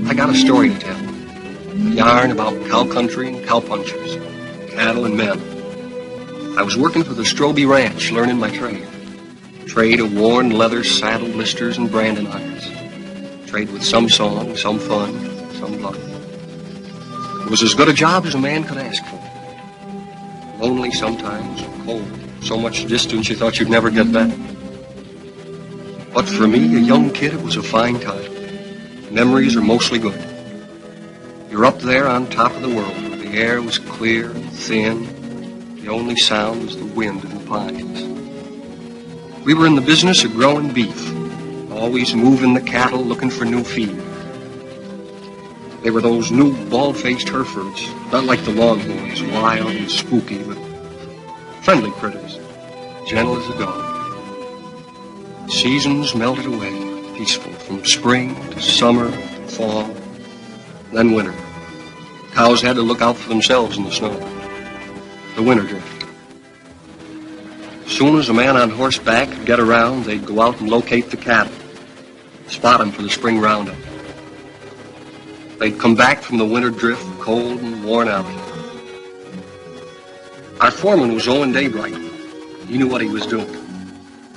I got a story to tell. A yarn about cow country and cowpunchers, cattle and men. I was working for the Stroby Ranch, learning my trade. Trade of worn leather saddle blisters and branding irons. Trade with some song, some fun, some blood. It was as good a job as a man could ask for. Lonely sometimes, cold. So much distance you thought you'd never get back. But for me, a young kid, it was a fine time. Memories are mostly good. You're up there on top of the world where the air was clear and thin. The only sound was the wind in the pines. We were in the business of growing beef, always moving the cattle looking for new feed. They were those new bald-faced Herefords, not like the Longhorns, wild and spooky, but friendly critters, gentle as a dog. Seasons melted away, peaceful, from spring to summer to fall, then winter. Cows had to look out for themselves in the snow. The winter drift. As soon as a man on horseback could get around, they'd go out and locate the cattle, spot them for the spring roundup. They'd come back from the winter drift cold and worn out. Our foreman was Owen Daybright. He knew what he was doing.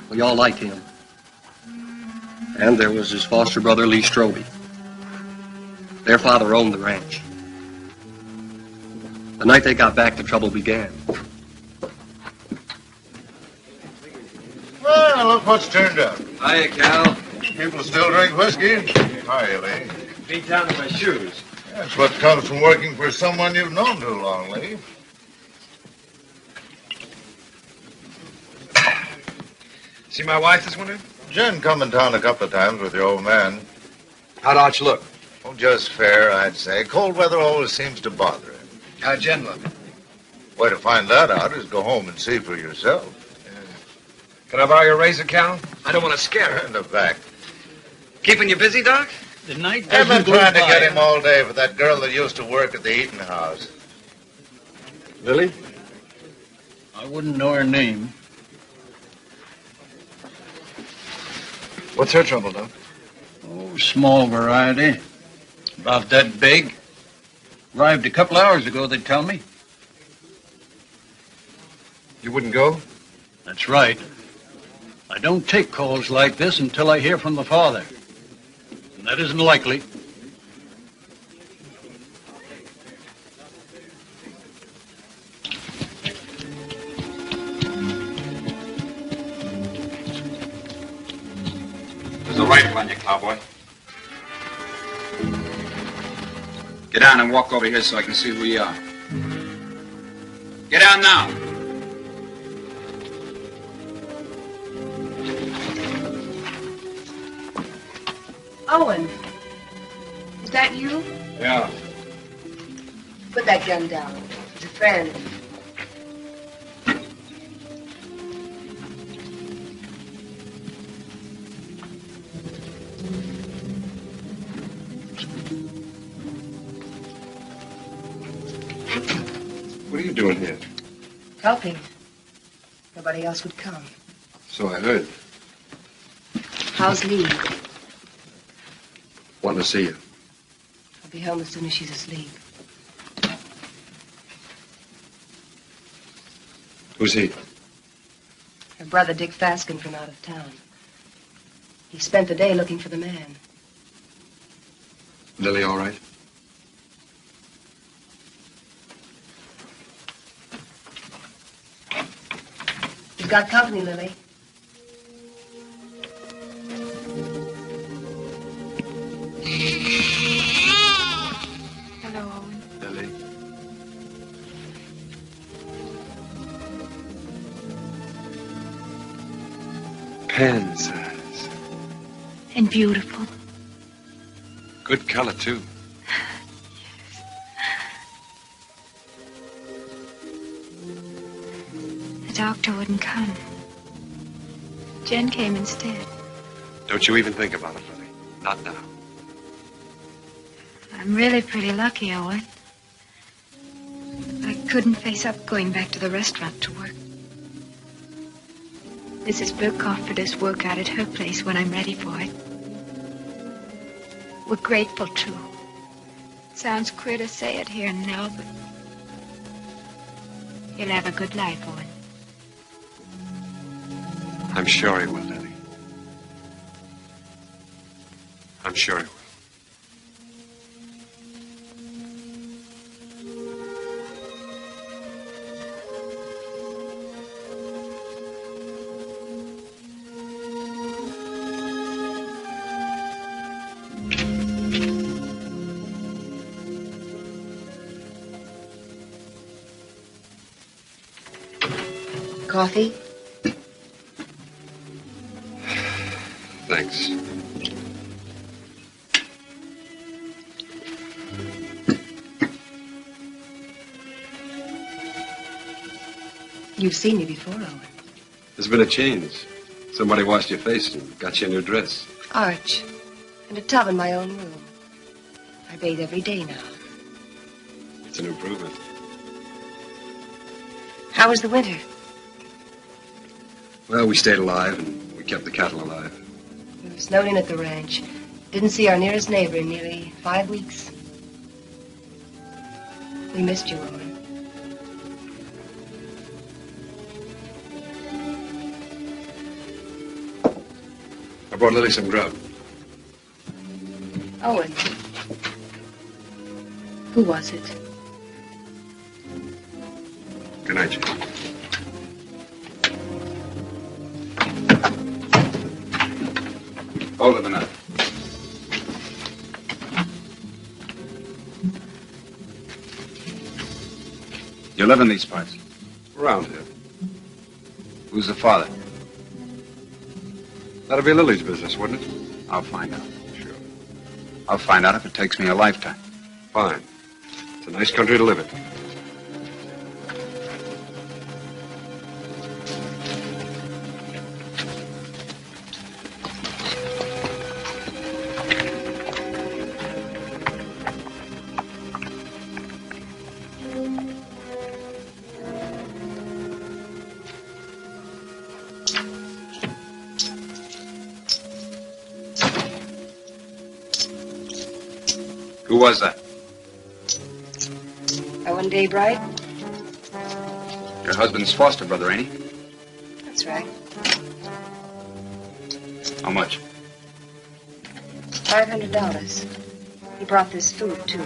We all liked him. And there was his foster brother, Lee Stroby. Their father owned the ranch. The night they got back, the trouble began. Well, look what's turned up. Hiya, Cal. People still drink whiskey? Hiya, Lee. Beat down to my shoes. That's what comes from working for someone you've known too long, Lee. See my wife this winter? Jen come in town a couple of times with your old man. How'd Arch look? Oh, just fair, I'd say. Cold weather always seems to bother him. How'd Jen look? Way to find that out is go home and see for yourself. Can I borrow your razor, Cal? I don't want to scare her. In the back. Keeping you busy, Doc? The night I've been doesn't go trying to by. get him all day for that girl that used to work at the eating house. Lily? I wouldn't know her name. What's her trouble, Doc? Oh, small variety. About that big. Arrived a couple hours ago, they tell me. You wouldn't go? That's right. I don't take calls like this until I hear from the father. And that isn't likely. There's a rifle on you, cowboy. Get down and walk over here so I can see who you are. Get down now. Owen, is that you? Yeah. Put that gun down. It's a friend. What are you doing here? Helping. Nobody else would come. So I heard. How's Lee? Wanting to see you. I'll be home as soon as she's asleep. Who's he? Her brother, Dick Faskin, from out of town. He spent the day looking for the man. Lily all right? He's got company, Lily. Hello, Owen. Lily. Pansize. And beautiful. Good color, too. The doctor wouldn't come. Jen came instead. Don't you even think about it, Lily. Not now. I'm really pretty lucky, Owen. I couldn't face up going back to the restaurant to work. Mrs. Burke offered us work out at her place when I'm ready for it. We're grateful, too. Sounds queer to say it here and now, but you'll have a good life, Owen. I'm sure he will, Daddy. I'm sure he will. Coffee? Thanks. You've seen me before, Owen. There's been a change. Somebody washed your face and got you a new dress. Arch. And a tub in my own room. I bathe every day now. It's an improvement. How was the winter? Well, we stayed alive and we kept the cattle alive. We were snowed in at the ranch. Didn't see our nearest neighbor in nearly 5 weeks. We missed you, Owen. I brought Lily some grub. Owen. Who was it? Good night, Jim. Hold it a minute. You live in these parts? Around here. Who's the father? That'd be Lily's business, wouldn't it? I'll find out. Sure. I'll find out if it takes me a lifetime. Fine. It's a nice country to live in. Who was that? Owen Daybright? Your husband's foster brother, ain't he? That's right. How much? $500. He brought this food, too.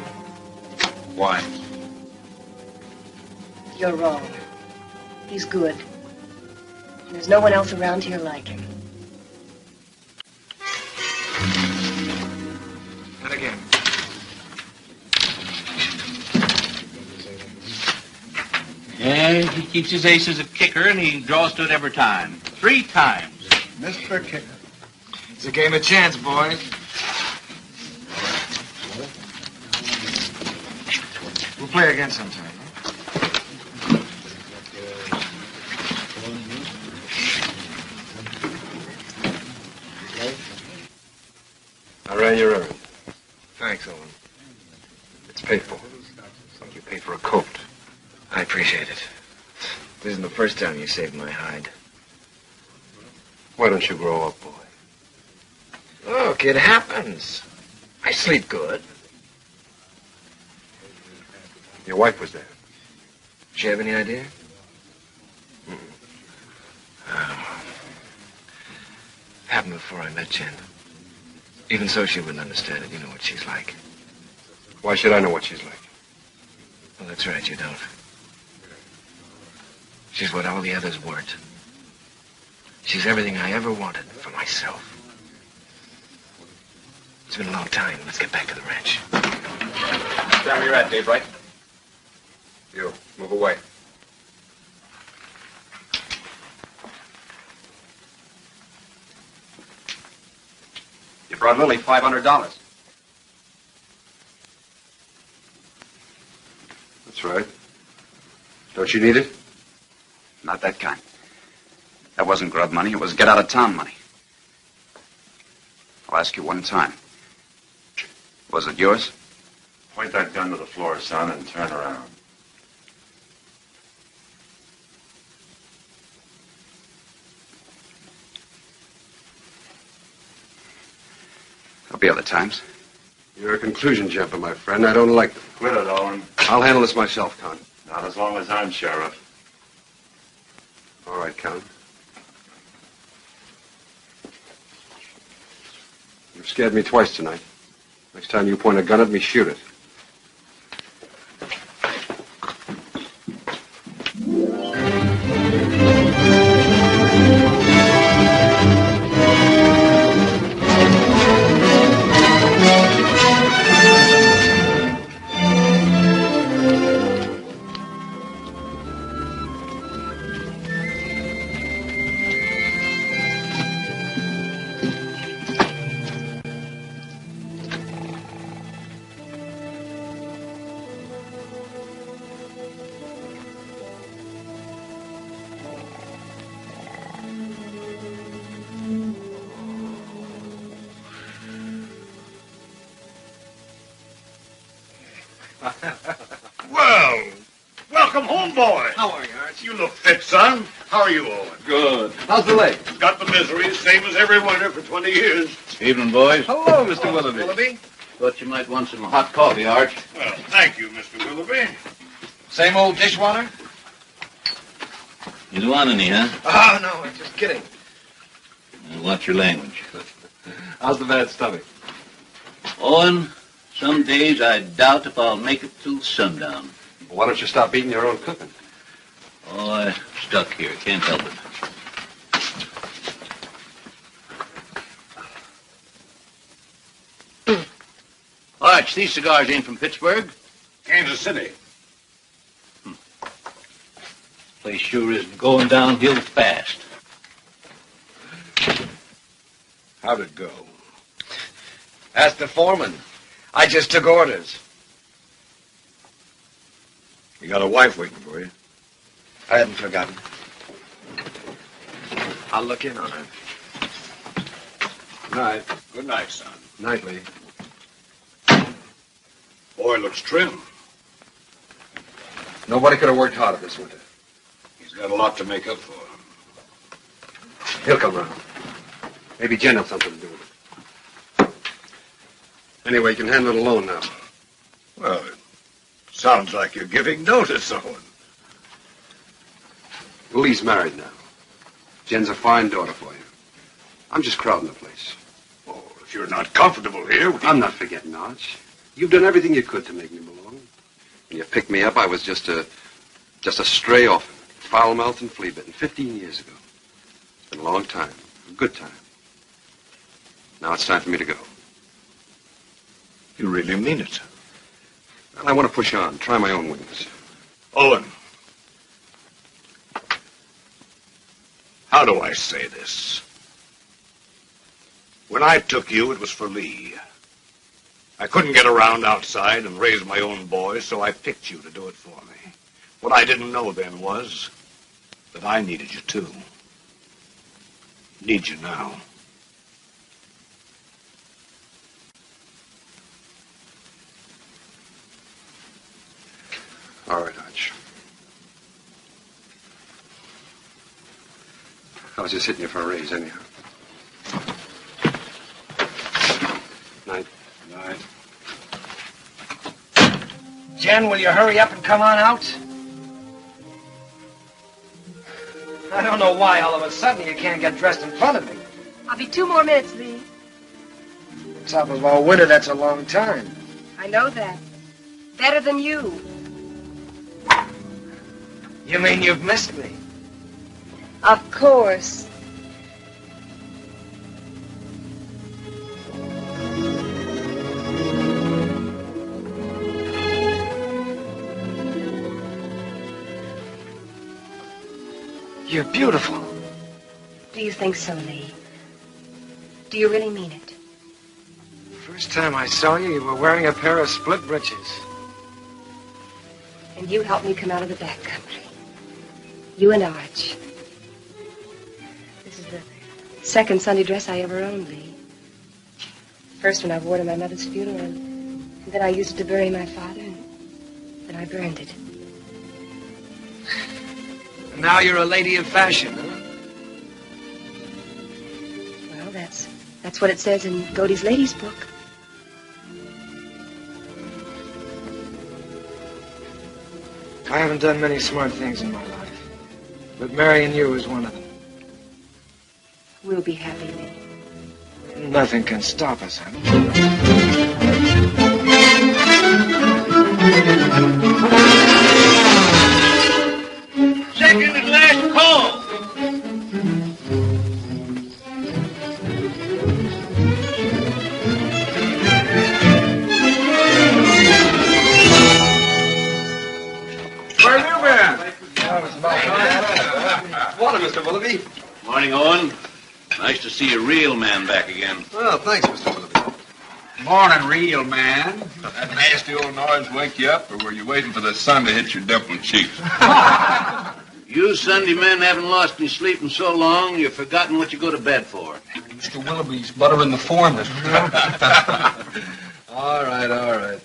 Why? You're wrong. He's good. And there's no one else around here like him. And again. Yeah, he keeps his ace as a kicker, and he draws to it every time. 3 times. Mr. Kicker. It's a game of chance, boys. We'll play again sometime. I ran your errand. Thanks, Owen. It's paid for. Like you pay for a coat. I appreciate it. This isn't the first time you saved my hide. Why don't you grow up, boy? Look, it happens. I sleep good. Your wife was there. Did she have any idea? Happened before I met Jen. Even so, she wouldn't understand it. You know what she's like. Why should I know what she's like? Well, that's right, you don't. She's what all the others weren't. She's everything I ever wanted for myself. It's been a long time. Let's get back to the ranch. Stand where you're at, Daybright. You, move away. You brought Lily $500. That's right. Don't you need it? Not that kind. That wasn't grub money. It was get-out-of-town money. I'll ask you one time. Was it yours? Point that gun to the floor, son, and turn around. There'll be other times. You're a conclusion jumper, my friend. I don't like them. Quit it, Owen. I'll handle this myself, Con. Not as long as I'm sheriff. All right, Con. You've scared me twice tonight. Next time you point a gun at me, shoot it. Well, welcome home, boy. How are you, Arch? You look fit, son. How are you, Owen? Good. How's the leg? Got the misery, same as every winter for 20 years. Evening, boys. Hello, Mr. Willoughby. Willoughby? Thought you might want some hot coffee, Arch. Well, thank you, Mr. Willoughby. Same old dishwater? You don't want any, huh? Oh, no, I'm just kidding. Watch your language. How's the bad stomach? Owen, some days I doubt if I'll make it till sundown. Well, why don't you stop eating your own cooking? Oh, I'm stuck here. Can't help it. Arch, these cigars ain't from Pittsburgh. Kansas City. Place sure is going downhill fast. How'd it go? Ask the foreman. I just took orders. You got a wife waiting for you. I hadn't forgotten. I'll look in on her. Night. Good night, son. Nightly. Boy looks trim. Nobody could have worked harder this winter. He's got a lot to make up for. He'll come round. Maybe Jen has something to do with it. Anyway, you can handle it alone now. Well, it sounds like you're giving notice, Owen. Lee's married now. Jen's a fine daughter for you. I'm just crowding the place. Oh, if you're not comfortable here, I'm not forgetting, Arch. You've done everything you could to make me belong. When you picked me up, I was just a stray orphan, foul-mouthed and flea-bitten, 15 years ago. It's been a long time, a good time. Now it's time for me to go. you really mean it. Well, I want to push on, try my own wings. Owen. How do I say this? When I took you, it was for Lee. I couldn't get around outside and raise my own boys, so I picked you to do it for me. What I didn't know then was that I needed you too. Need you now. All right, Arch. I was just hitting you for a raise, anyhow. Night. Night. Jen, will you hurry up and come on out? I don't know why all of a sudden you can't get dressed in front of me. I'll be 2 more minutes, Lee. Top of all winter, that's a long time. I know that. Better than you. You mean you've missed me? Of course. You're beautiful. Do you think so, Lee? Do you really mean it? First time I saw you, you were wearing a pair of split breeches. And you helped me come out of the back country. You and Arch. This is the second Sunday dress I ever owned, Lee. First one I wore to my mother's funeral, and then I used it to bury my father, and then I burned it. And now you're a lady of fashion, huh? Well, that's what it says in Godey's Ladies book. I haven't done many smart things in my life, but marrying you is one of them. We'll be happy, Lee. Nothing can stop us, honey. Second and last call. Where have you been? Morning, Mr. Willoughby. Morning, Owen. Nice to see a real man back again. Well, thanks, Mr. Willoughby. Morning, real man. That nasty old noise wake you up, or were you waiting for the sun to hit your dimpled cheeks? You Sunday men haven't lost any sleep in so long, you've forgotten what you go to bed for. Mr. Willoughby's buttering the form this All right.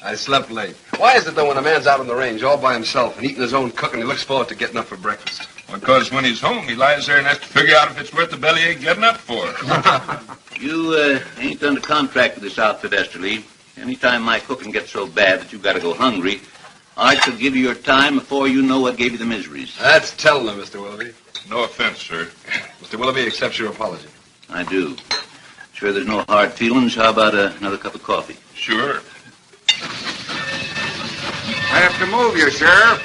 I slept late. Why is it, though, when a man's out on the range all by himself and eating his own cooking, he looks forward to getting up for breakfast? Because when he's home, he lies there and has to figure out if it's worth the bellyache getting up for. You ain't under contract with this outfit, Esterly. Anytime my cooking gets so bad that you've got to go hungry, I shall give you your time before you know what gave you the miseries. That's telling him, Mr. Willoughby. No offense, sir. Mr. Willoughby accepts your apology. I do. Sure there's no hard feelings. How about another cup of coffee? Sure. I have to move you, Sheriff.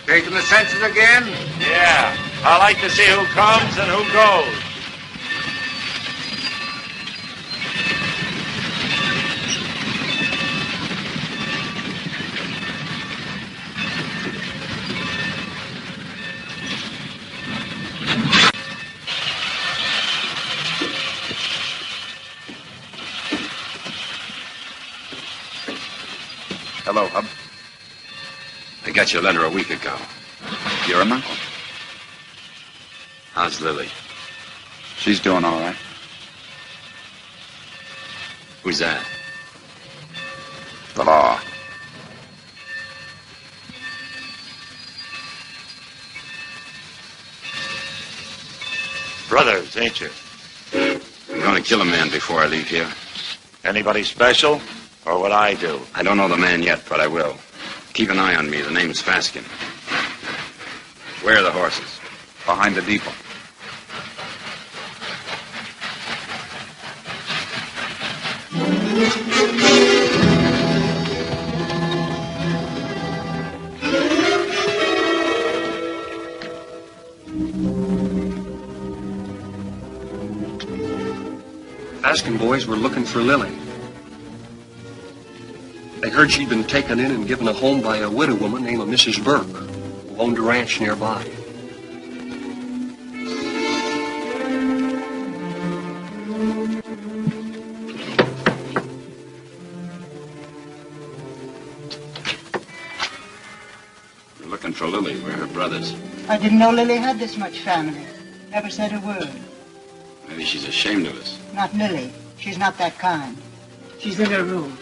Taking the census again? Yeah. I like to see who comes and who goes. Hello, Hub. I got your letter a week ago. You're her uncle? How's Lily? She's doing all right. Who's that? The law. Brothers, ain't you? I'm going to kill a man before I leave here. Anybody special? Or what I do? I don't know the man yet, but I will. Keep an eye on me. The name's Faskin. Where are the horses? Behind the depot. Faskin boys were looking for Lily. They heard she'd been taken in and given a home by a widow woman named Mrs. Burke, who owned a ranch nearby. We're looking for Lily. We're her brothers. I didn't know Lily had this much family. Never said a word. Maybe she's ashamed of us. Not Lily. She's not that kind. She's in her room.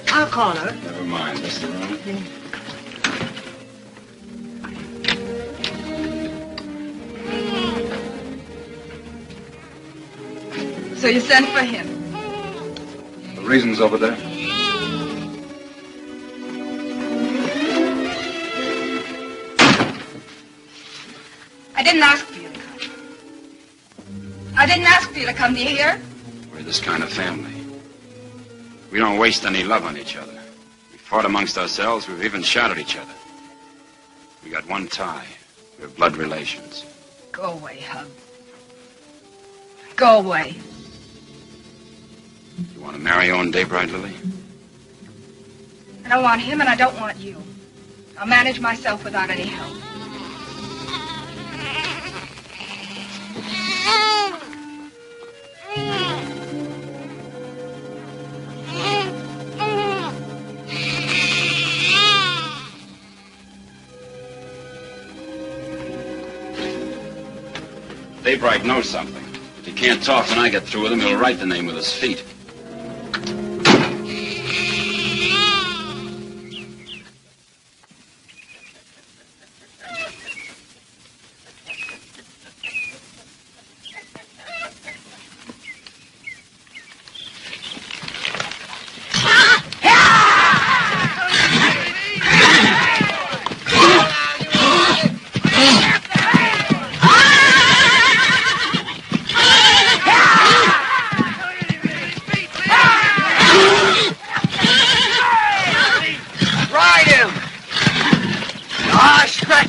I'll call her. Never mind. That's the room. So you sent for him? The reason's over there. I didn't ask for you to come. I didn't ask for you to come. Do you hear? We're this kind of family. We don't waste any love on each other. We fought amongst ourselves. We've even shot at each other. We got one tie. We're blood relations. Go away, Hub. Go away. You want to marry Owen Daybright, Lily? I don't want him and I don't want you. I'll manage myself without any help. Daybright knows something. If he can't talk when I get through with him, he'll write the name with his feet.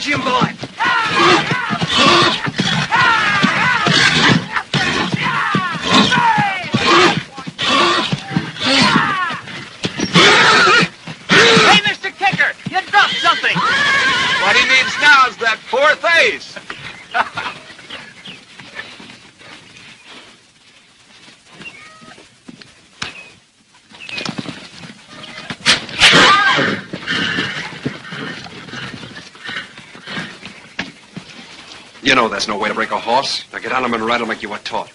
see him going. Hey, Mr. Kicker, you dropped something. What he needs now is that poor face. You know there's no way to break a horse. Now get on him and ride him like you were taught.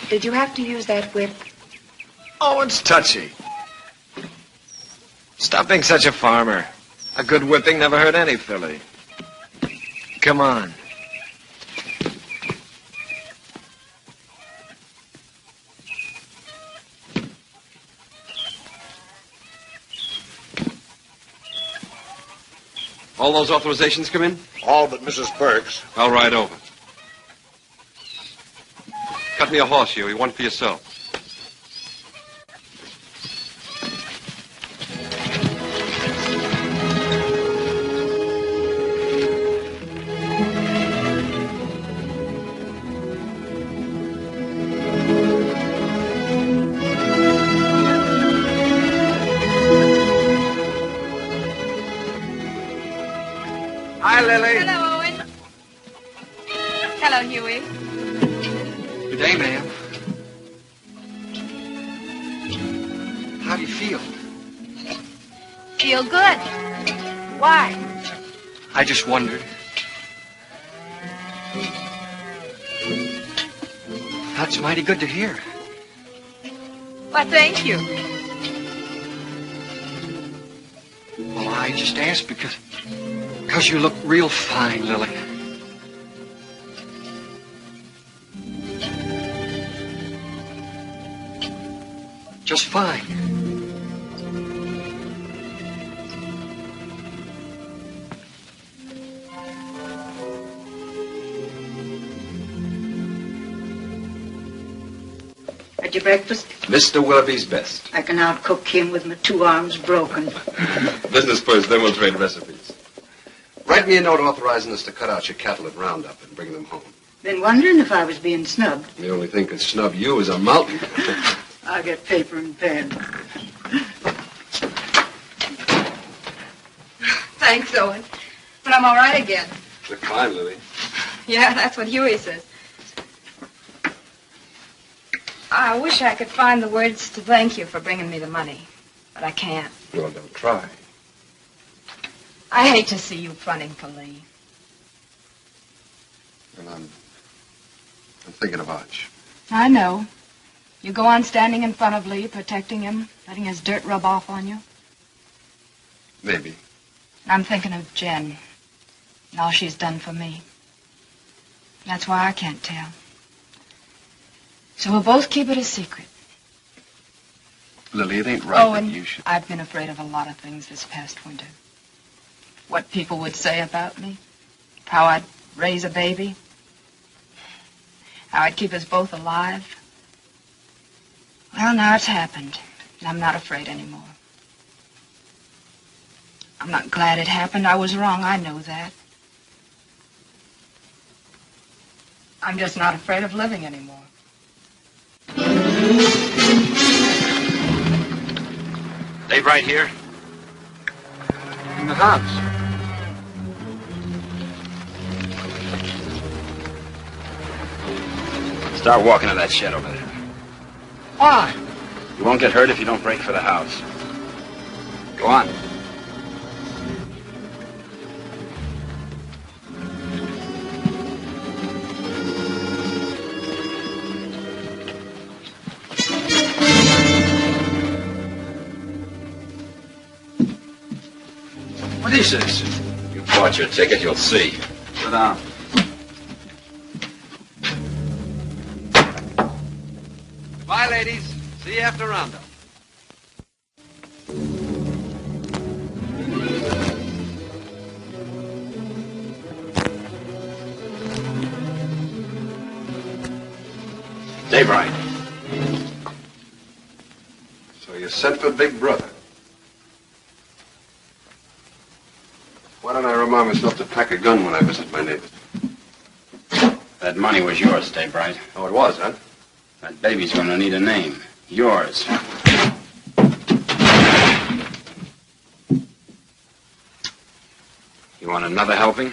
Did you have to use that whip? Oh, it's touchy. Stop being such a farmer. A good whipping never hurt any filly. Come on. All those authorizations come in? All but Mrs. Burke's. I'll ride over. Cut me a horse, Huey. One for yourself. Hi, Lily. Hello, Owen. Hello, Huey. Good day, ma'am. How do you feel? Feel good. Why? I just wondered. That's mighty good to hear. Why, thank you. Well, I just asked because you look real fine, Lily. Just fine. Had your breakfast? Mr. Willoughby's best. I can outcook him with my 2 arms broken. Business first, then we'll trade recipes. Write me a note authorizing us to cut out your cattle at Roundup and bring them home. Been wondering if I was being snubbed. The only thing could snub you is a mountain. I'll get paper and pen. Thanks, Owen. But I'm all right again. Look fine, Lily. Yeah, that's what Huey says. I wish I could find the words to thank you for bringing me the money, but I can't. Well, don't try. I hate to see you fronting for Lee. And I'm thinking of Arch. I know. You go on standing in front of Lee, protecting him, letting his dirt rub off on you. Maybe. I'm thinking of Jen and all she's done for me. That's why I can't tell. So we'll both keep it a secret. Lily, it ain't right Owen, that you should... I've been afraid of a lot of things this past winter. What people would say about me. How I'd raise a baby. How I'd keep us both alive. Well, now it's happened, and I'm not afraid anymore. I'm not glad it happened. I was wrong. I know that. I'm just not afraid of living anymore. Dave right here? In the house. Start walking to that shed over there. Why? You won't get hurt if you don't break for the house. Go on. What is this? You bought your ticket, you'll see. Sit down. Bye, ladies. See you after roundup. Daybreak. So you sent for Big Brother. Why don't I remind myself to pack a gun when I visit my neighbors? That money was yours, Daybreak. Oh, it was, huh? That baby's gonna need a name. Yours. You want another helping?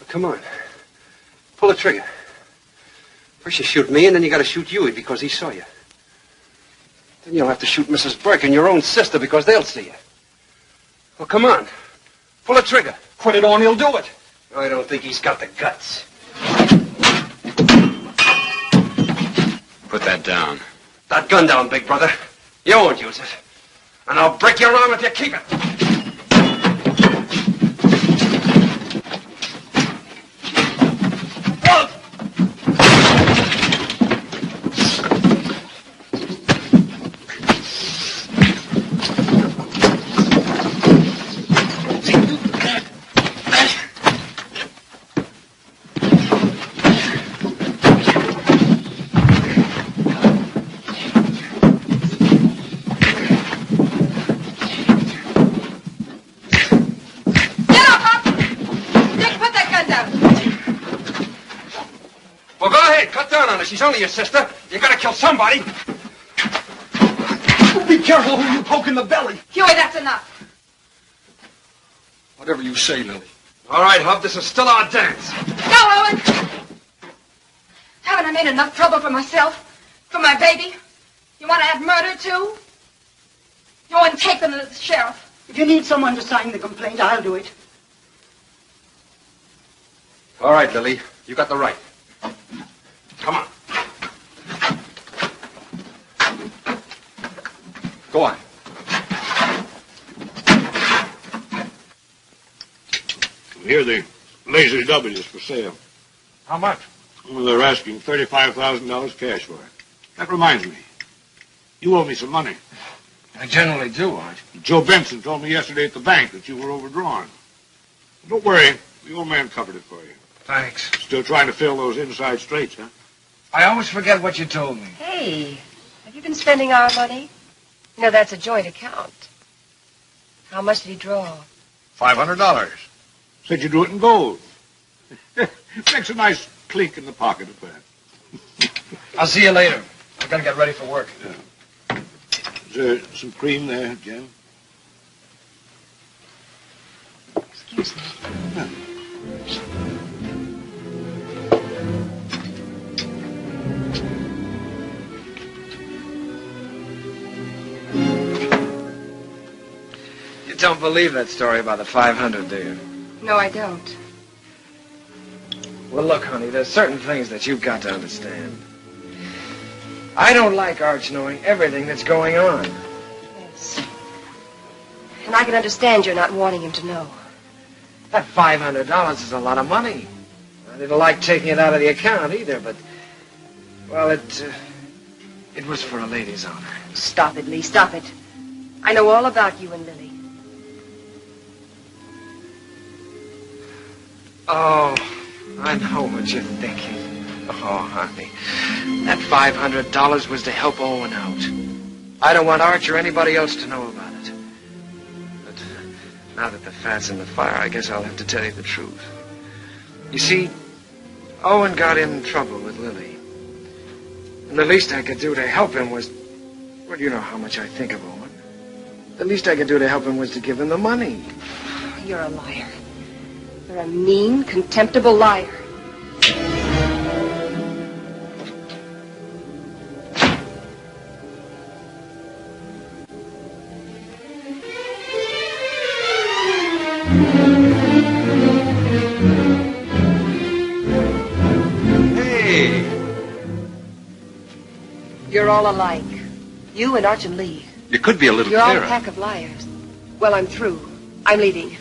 Come on. Pull the trigger. First you shoot me, and then you gotta shoot Huey because he saw you. Then you'll have to shoot Mrs. Burke and your own sister because they'll see you. Well, come on. Pull the trigger. Put it on, he'll do it. I don't think he's got the guts. Put that down. That gun down, Big Brother. You won't use it. And I'll break your arm if you keep it. She's only your sister. You gotta kill somebody. Be careful who you poke in the belly. Huey, that's enough. Whatever you say, Lily. All right, Hub, this is still our dance. No, Owen. Haven't I made enough trouble for myself? For my baby? You want to add murder, too? Owen, take them to the sheriff. If you need someone to sign the complaint, I'll do it. All right, Lily. You got the right. Come on. Go on. Here the Lazy W is for sale. How much? Well, they're asking $35,000 cash for it. That reminds me. You owe me some money. I generally do, Art. Joe Benson told me yesterday at the bank that you were overdrawn. Don't worry. The old man covered it for you. Thanks. Still trying to fill those inside straights, huh? I always forget what you told me. Hey, have you been spending our money? You know, that's a joint account. How much did he draw? $500. Said you do it in gold. Makes a nice clink in the pocket at that. I'll see you later. I've got to get ready for work. Yeah. Is there some cream there, Jen? Excuse me. Yeah. You don't believe that story about the 500, do you? No, I don't. Well, look, honey, there's certain things that you've got to understand. I don't like Arch knowing everything that's going on. Yes. And I can understand you're not wanting him to know. That $500 is a lot of money. I didn't like taking it out of the account either, but, well, it was for a lady's honor. Stop it, Lee, stop it. I know all about you and Lily. Oh, I know what you're thinking. Oh, honey, that $500 was to help Owen out. I don't want Arch or anybody else to know about it. But now that the fat's in the fire, I guess I'll have to tell you the truth. You see, Owen got in trouble with Lily. And the least I could do to help him was, well, you know how much I think of Owen. The least I could do to help him was to give him the money. You're a liar. You're a mean, contemptible liar. Hey! You're all alike. You and Arch and Lee. You could be a little You're all clearer. a pack of liars. Well, I'm through. I'm leaving.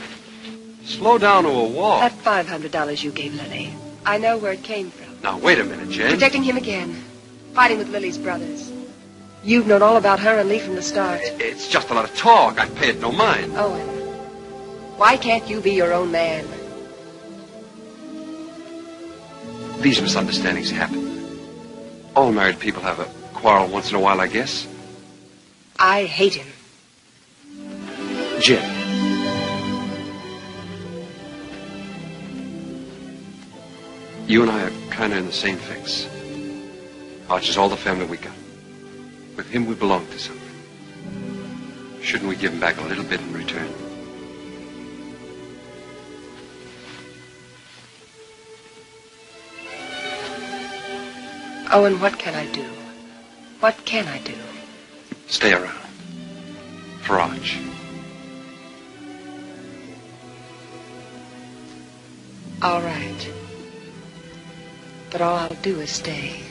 Slow down to a walk. That $500 you gave Lily, I know where it came from. Now, wait a minute, Jen. Protecting him again. Fighting with Lily's brothers. You've known all about her and Lee from the start. It's just a lot of talk. I pay it no mind. Owen, why can't you be your own man? These misunderstandings happen. All married people have a quarrel once in a while, I guess. I hate him. Jen. You and I are kind of in the same fix. Arch is all the family we got. With him, we belong to something. Shouldn't we give him back a little bit in return? Owen, what can I do? What can I do? Stay around. For Arch. All right. But all I'll do is stay.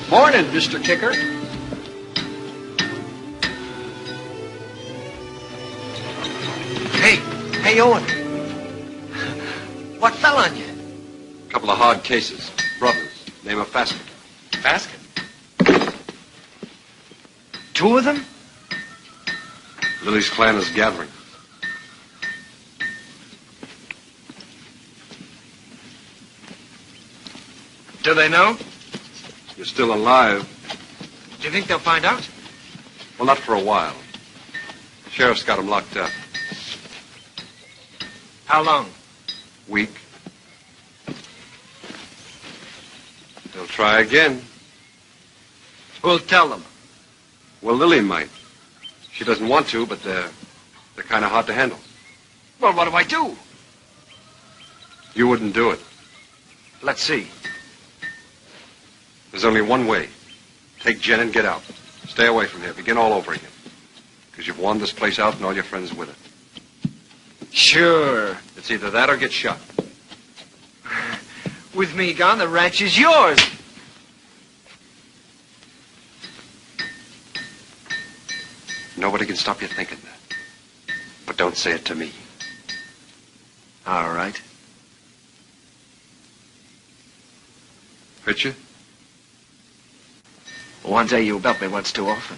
Morning, Mr. Kicker. Hey, Owen. What fell on you? A couple of hard cases. Brothers. Name of Fasket. Basket? Two of them? Lily's clan is gathering. Do they know? You're still alive. Do you think they'll find out? Well, not for a while. The sheriff's got him locked up. How long? Week. They'll try again. Who'll tell them? Well, Lily might. She doesn't want to, but they're kind of hard to handle. Well, what do I do? You wouldn't do it. Let's see. There's only one way. Take Jen and get out. Stay away from here. Begin all over again. Because you've won this place out and all your friends with it. Sure. It's either that or get shot. With me gone, the ranch is yours. Nobody can stop you thinking that. But don't say it to me. All right. Hurt you? One day you helped me once too often.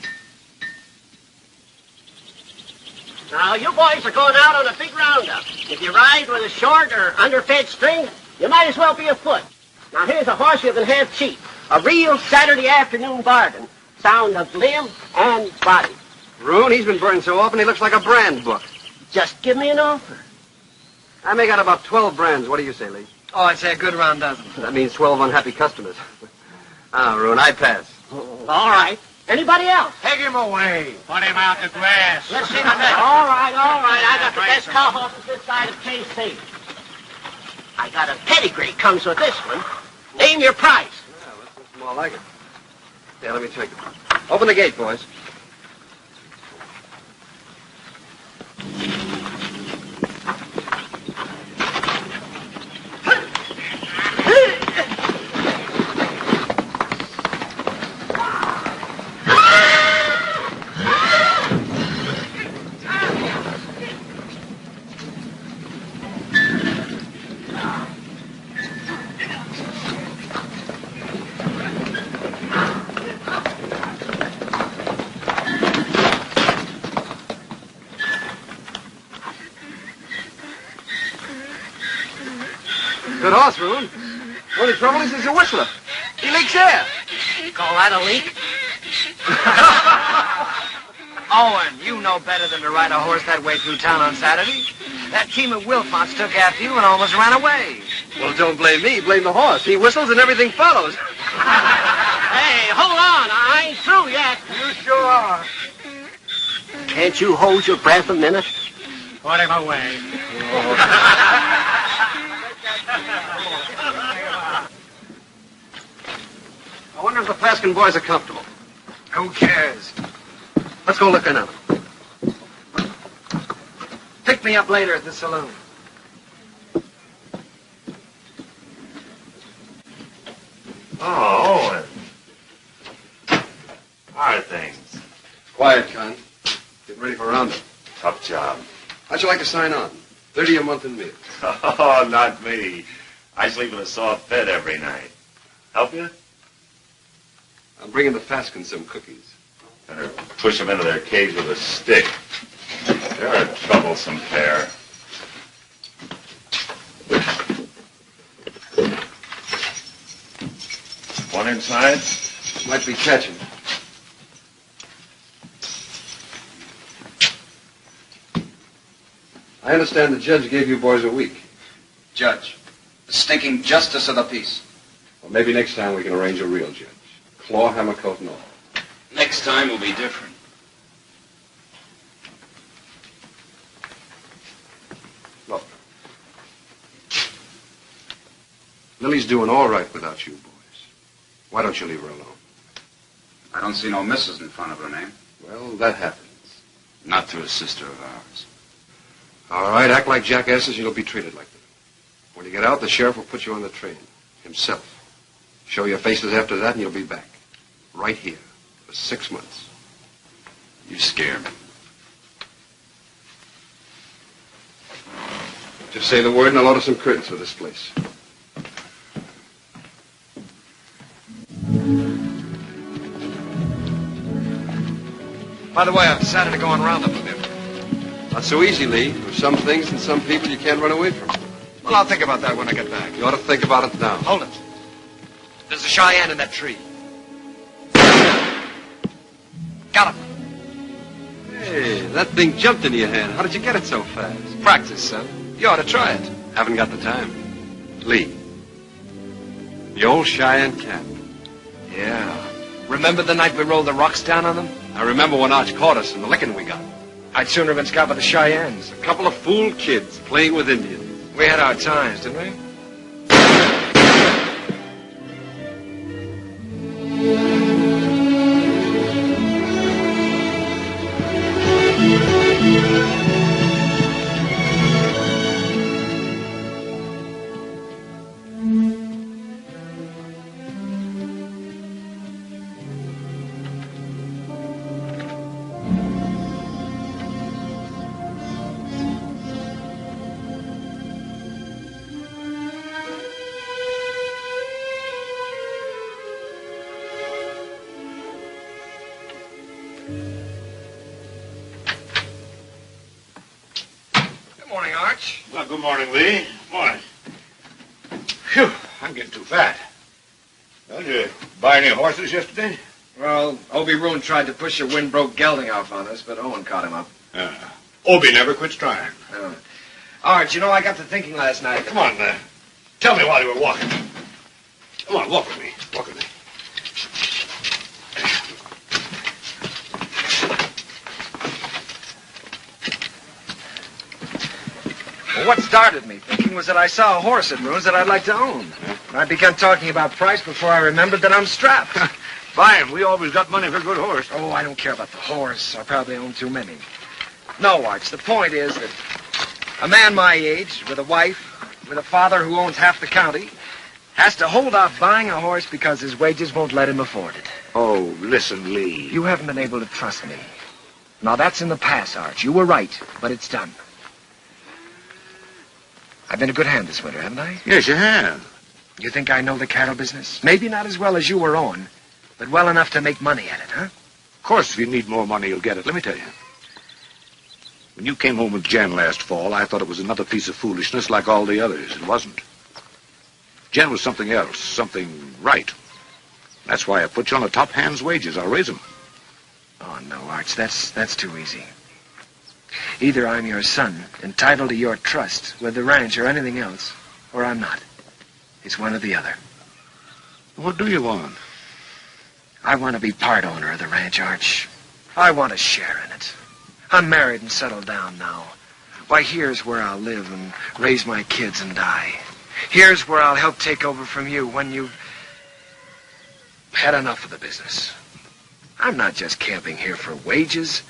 Now, you boys are going out on a big roundup. If you ride with a short or underfed string, you might as well be afoot. Now, here's a horse you can have cheap. A real Saturday afternoon bargain. Sound of limb and body. Rune, he's been burned so often he looks like a brand book. Just give me an offer. I make out about 12 brands. What do you say, Lee? Oh, I'd say a good round dozen. That means 12 unhappy customers. Rune, I pass. All right. Anybody else? Take him away. Put him out the grass. Let's see the next. All right. I got the best cow horses this side of KC. I got a pedigree comes with this one. Name your price. Yeah, that's more like it. Yeah, let me take it. Open the gate, boys. Good horse, Rune. Only trouble is he's a whistler. He leaks air. Call that a leak? Owen, you know better than to ride a horse that way through town on Saturday. That team of Wilfots took after you and almost ran away. Well, don't blame me. Blame the horse. He whistles and everything follows. Hey, hold on. I ain't through yet. You sure are. Can't you hold your breath a minute? Put him away. I wonder if the Paskin boys are comfortable. Who cares? Let's go look in on them. Pick me up later at the saloon. Oh, Owen. How are things? Quiet, Con. Getting ready for roundup. Tough job. How'd you like to sign on? 30 a month in meals. Oh, not me. I sleep in a soft bed every night. Help you? I'm bringing the Faskins some cookies. Better push them into their cage with a stick. They're a troublesome pair. One inside? Might be catching. I understand the judge gave you boys a week. Judge, the stinking justice of the peace. Well, maybe next time we can arrange a real judge. Claw, hammer, coat, and all. Next time will be different. Look. Lily's doing all right without you boys. Why don't you leave her alone? I don't see no missus in front of her name. Well, that happens. Not to a sister of ours. All right, act like jackasses and you'll be treated like them. When you get out, the sheriff will put you on the train. Himself. Show your faces after that and you'll be back. Right here. For 6 months. You scare me. Just say the word and I'll order some curtains for this place. By the way, I've decided to go on roundup with him. Not so easy, Lee. There's some things and some people you can't run away from. Well, I'll think about that when I get back. You ought to think about it now. Hold it. There's a Cheyenne in that tree. Got him. Hey, that thing jumped into your hand. How did you get it so fast? Practice, son. You ought to try it. Haven't got the time. Lee. The old Cheyenne cat. Yeah. Remember the night we rolled the rocks down on them? I remember when Arch caught us and the licking we got. I'd sooner have been scalped by the Cheyennes. A couple of fool kids playing with Indians. We had our times, didn't we? Good morning, Arch. Well, good morning, Lee. Morning. Phew, I'm getting too fat. Well, did you buy any horses yesterday? Well, Obie Roon tried to push a wind-broke gelding off on us, but Owen caught him up. Obie never quits trying. Arch, you know, I got to thinking last night. Come on, tell me while you were walking. Come on, walk with me. Walk with me. Well, what started me thinking was that I saw a horse at Roon's that I'd like to own. I began talking about price before I remembered that I'm strapped. Buy him. We always got money for a good horse. Oh, I don't care about the horse. I probably own too many. No, Arch, the point is that a man my age, with a wife, with a father who owns half the county, has to hold off buying a horse because his wages won't let him afford it. Oh, listen, Lee. You haven't been able to trust me. Now, that's in the past, Arch. You were right, but it's done. I've been a good hand this winter, haven't I? Yes, you have. You think I know the cattle business? Maybe not as well as you or Owen, but well enough to make money at it, huh? Of course, if you need more money, you'll get it. Let me tell you. When you came home with Jen last fall, I thought it was another piece of foolishness like all the others. It wasn't. Jen was something else, something right. That's why I put you on a top hand's wages. I'll raise them. Oh, no, Arch, that's too easy. Either I'm your son, entitled to your trust with the ranch or anything else, or I'm not. It's one or the other. What do you want? I want to be part owner of the ranch, Arch. I want a share in it. I'm married and settled down now. Why, here's where I'll live and raise my kids and die. Here's where I'll help take over from you when you've had enough of the business. I'm not just camping here for wages.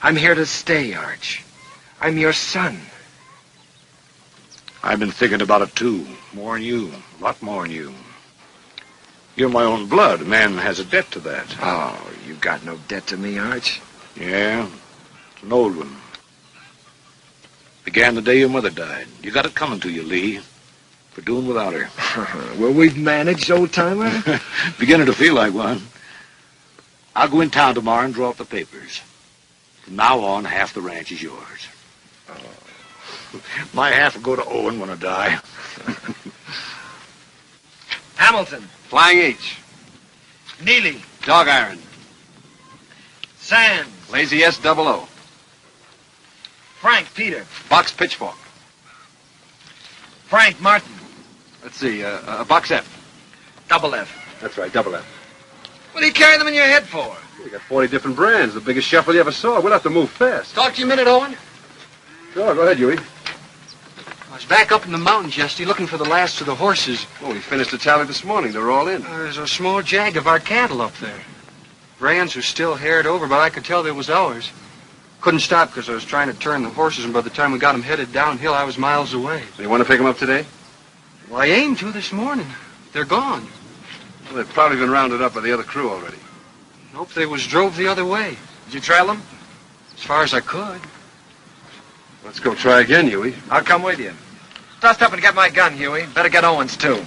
I'm here to stay, Arch. I'm your son. I've been thinking about it, too. More than you. A lot more than you. You're my own blood. A man has a debt to that. Oh, you got no debt to me, Arch. Yeah, it's an old one. Began the day your mother died. You got it coming to you, Lee, for doing without her. Well, we've managed, old-timer. Beginning to feel like one. I'll go in town tomorrow and draw up the papers. From now on, half the ranch is yours. My half will go to Owen when I die. Hamilton. Flying H. Neely. Dog iron. Sands. Lazy S-00. Frank Peter. Box pitchfork. Frank Martin. Let's see, a box F. Double F. That's right, double F. What do you carry them in your head for? We got 40 different brands, the biggest shuffle you ever saw. We'll have to move fast. Talk to you a minute, Owen. Sure, go ahead, Huey. I was back up in the mountains yesterday looking for the last of the horses. Oh, we finished the tally this morning. They're all in. There's a small jag of our cattle up there. Brands were still haired over, but I could tell they was ours. Couldn't stop because I was trying to turn the horses, and by the time we got them headed downhill, I was miles away. So you want to pick them up today? Well, I aimed to this morning. They're gone. Well, they've probably been rounded up by the other crew already. Nope, they was drove the other way. Did you trail them? As far as I could. Let's go try again, Huey. I'll come with you. Dust up and get my gun, Huey. Better get Owen's, too.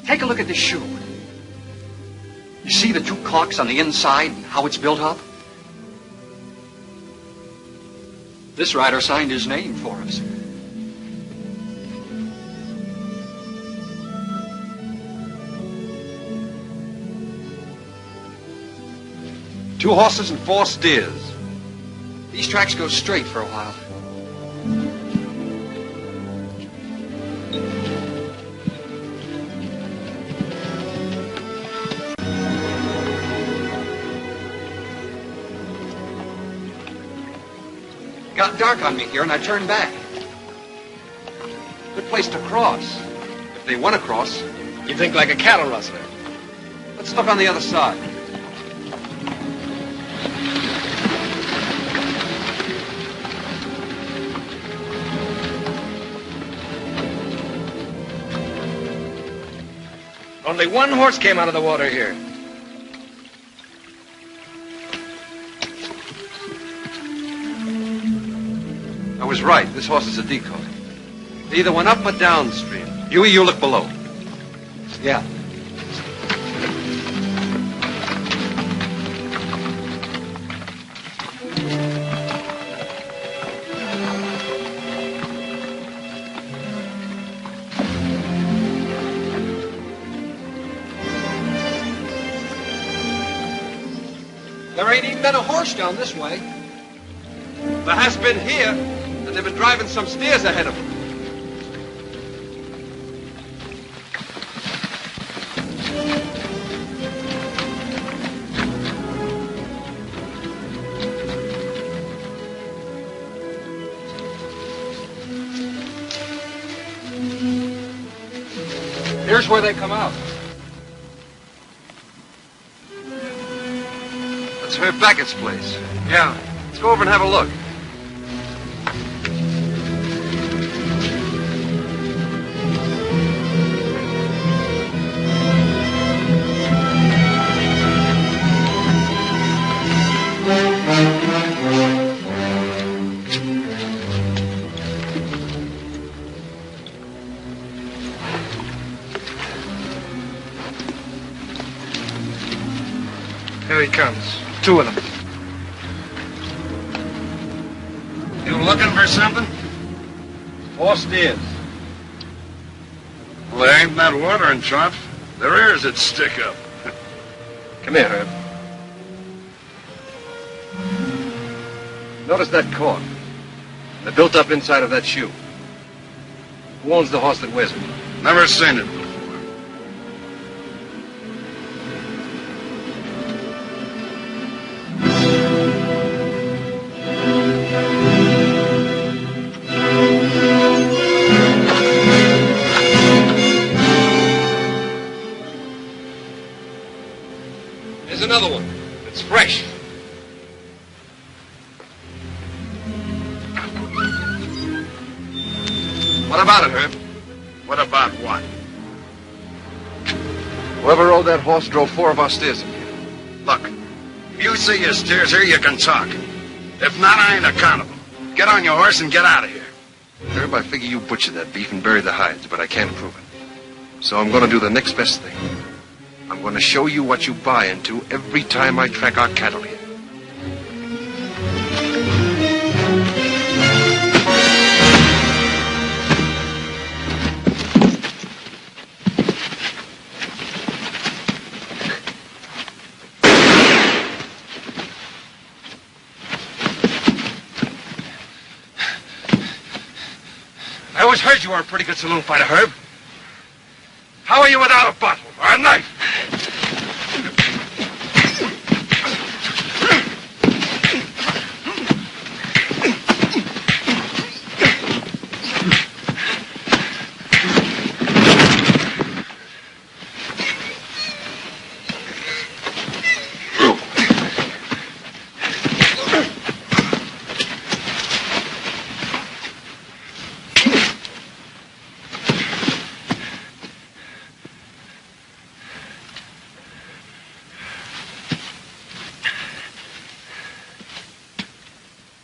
Take a look at this shoe. You see the two clocks on the inside and how it's built up? This rider signed his name for us. Two horses and 4 steers. These tracks go straight for a while. Got dark on me here, and I turned back. Good place to cross. If they want to cross. You think like a cattle rustler. Let's look on the other side. Only one horse came out of the water here. I was right. This horse is a decoy. They either went up or downstream. Huey, you look below. Yeah. There ain't even been a horse down this way. There has been here, and they've been driving some steers ahead of them. Here's where they come out. That's Herb Beckett's place. Yeah. Let's go over and have a look. Here he comes. 2 of them. You looking for something? 4 steers. Well, there ain't that water in trough. Their ears would stick up. Come here, Herb. Notice that cork. They're built up inside of that shoe. Who owns the horse that wears it? Never seen it before. Here's another one. It's fresh. What about it, Herb? What about what? Whoever rode that horse drove 4 of our steers in here. Look, if you see your steers here, you can talk. If not, I ain't accountable. Get on your horse and get out of here. Herb, I figure you butchered that beef and buried the hides, but I can't prove it. So I'm going to do the next best thing. I'm going to show you what you buy into every time I track our cattle here. I always heard you were a pretty good saloon fighter, Herb. How are you without a bottle or a knife?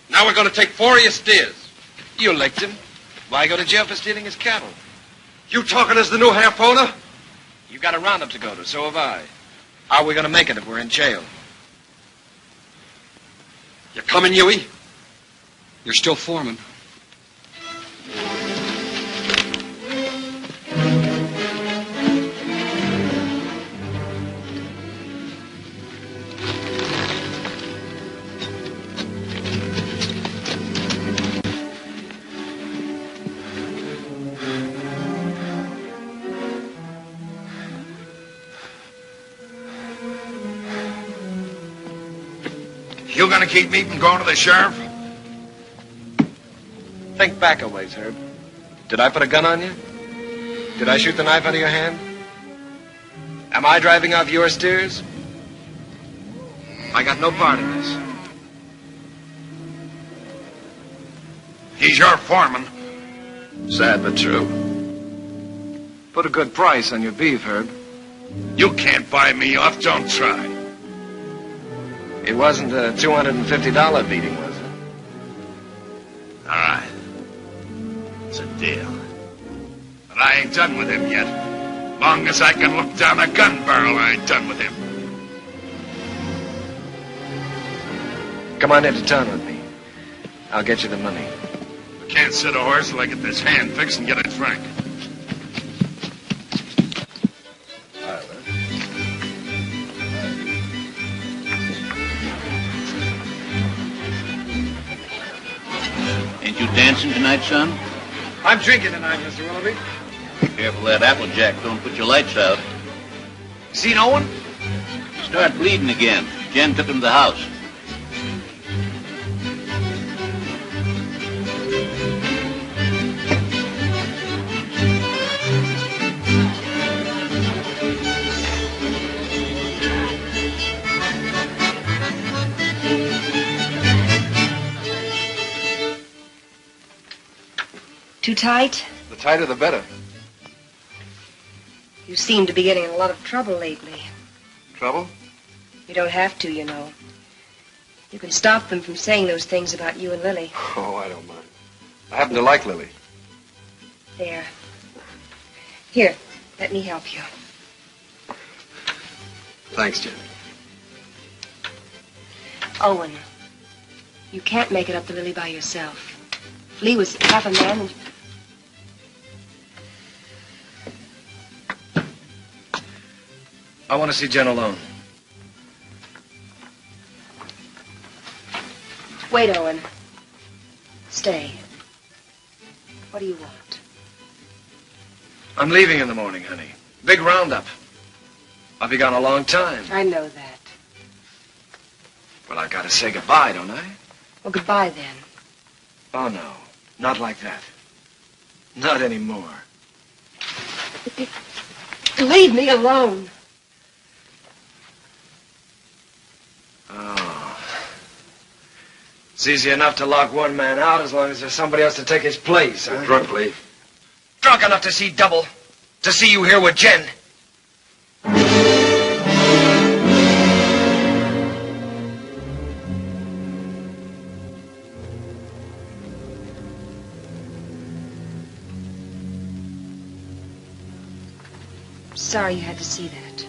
Now we're going to take 4 of your steers. You licked him. Why go to jail for stealing his cattle? You talking as the new half owner? You got a roundup to go to, so have I. How are we going to make it if we're in jail? You coming, Huey? You're still foreman. You gonna keep me from going to the sheriff? Think back a ways, Herb. Did I put a gun on you? Did I shoot the knife out of your hand? Am I driving off your steers? I got no part in this. He's your foreman. Sad but true. Put a good price on your beef, Herb. You can't buy me off, don't try. It wasn't a $250 beating, was it? All right. It's a deal. But I ain't done with him yet. Long as I can look down a gun barrel, I ain't done with him. Come on into town with me. I'll get you the money. I can't sit a horse till I get this hand fixed and get it frank. Ain't you dancing tonight, son? I'm drinking tonight, Mr. Willoughby. Careful that Applejack don't put your lights out. See no one? Start bleeding again. Jen took him to the house. Too tight? The tighter, the better. You seem to be getting in a lot of trouble lately. Trouble? You don't have to, you know. You can stop them from saying those things about you and Lily. Oh, I don't mind. I happen to like Lily. There. Here, let me help you. Thanks, Jen. Owen, you can't make it up to Lily by yourself. If Lee was half a man and... I want to see Jen alone. Wait, Owen. Stay. What do you want? I'm leaving in the morning, honey. Big roundup. I'll be gone a long time. I know that. Well, I gotta say goodbye, don't I? Well, goodbye then. Oh, no. Not like that. Not anymore. Leave me alone. It's easy enough to lock one man out as long as there's somebody else to take his place, huh? Drunk, Lee. Drunk enough to see double. To see you here with Jen. Sorry you had to see that.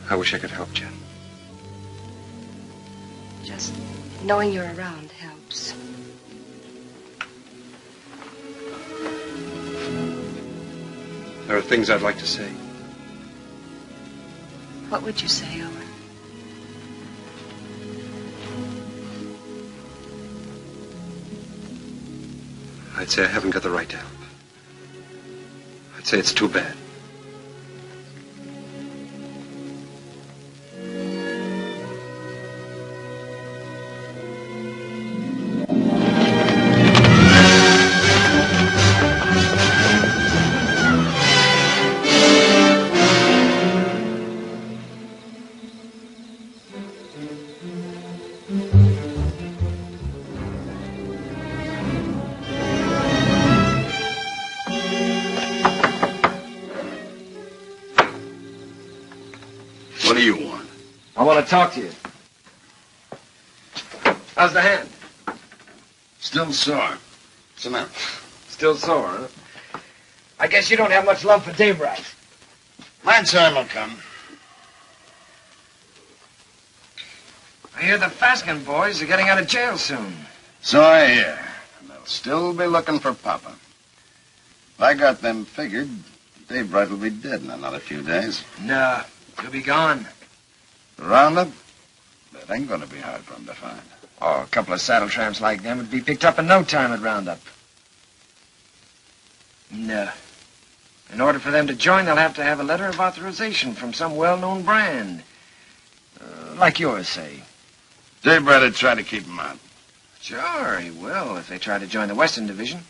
I wish I could help, Jen. Just knowing you're around helps. There are things I'd like to say. What would you say, Owen? I'd say I haven't got the right to help. I'd say it's too bad. What do you want? I want to talk to you. How's the hand? Still sore. Sit down. Still sore, huh? I guess you don't have much love for Daybright. My time will come. I hear the Faskin boys are getting out of jail soon. So I hear. And they'll still be looking for Papa. If I got them figured, Daybright will be dead in another few days. No, he'll be gone. The roundup? That ain't gonna be hard for him to find. Oh, a couple of saddle tramps like them would be picked up in no time at roundup. No. In order for them to join, they'll have to have a letter of authorization from some well-known brand. Like yours, say. Daybright would try to keep him out. Sure, he will, if they try to join the Western Division.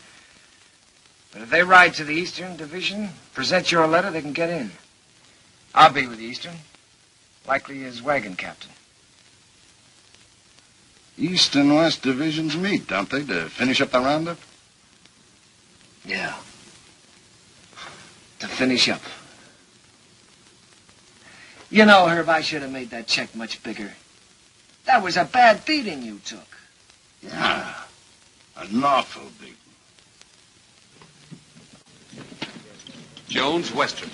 But if they ride to the Eastern Division, present your letter, they can get in. I'll be with the Eastern. Likely as wagon captain. East and West divisions meet, don't they, to finish up the roundup? Yeah. To finish up. You know, Herb, I should have made that check much bigger. That was a bad beating you took. Yeah. An awful beating. Jones, Western.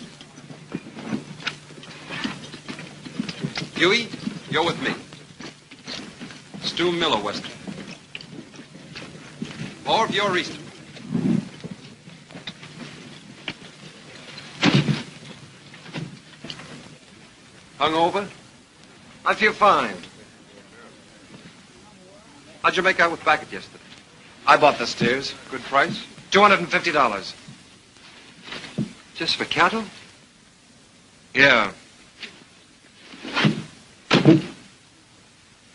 Huey, you're with me. Stu Miller, Western. Orv, you're Eastern. Hungover? I feel fine. How'd you make out with Backett yesterday? I bought the steers. Good price? $250. Just for cattle? Yeah.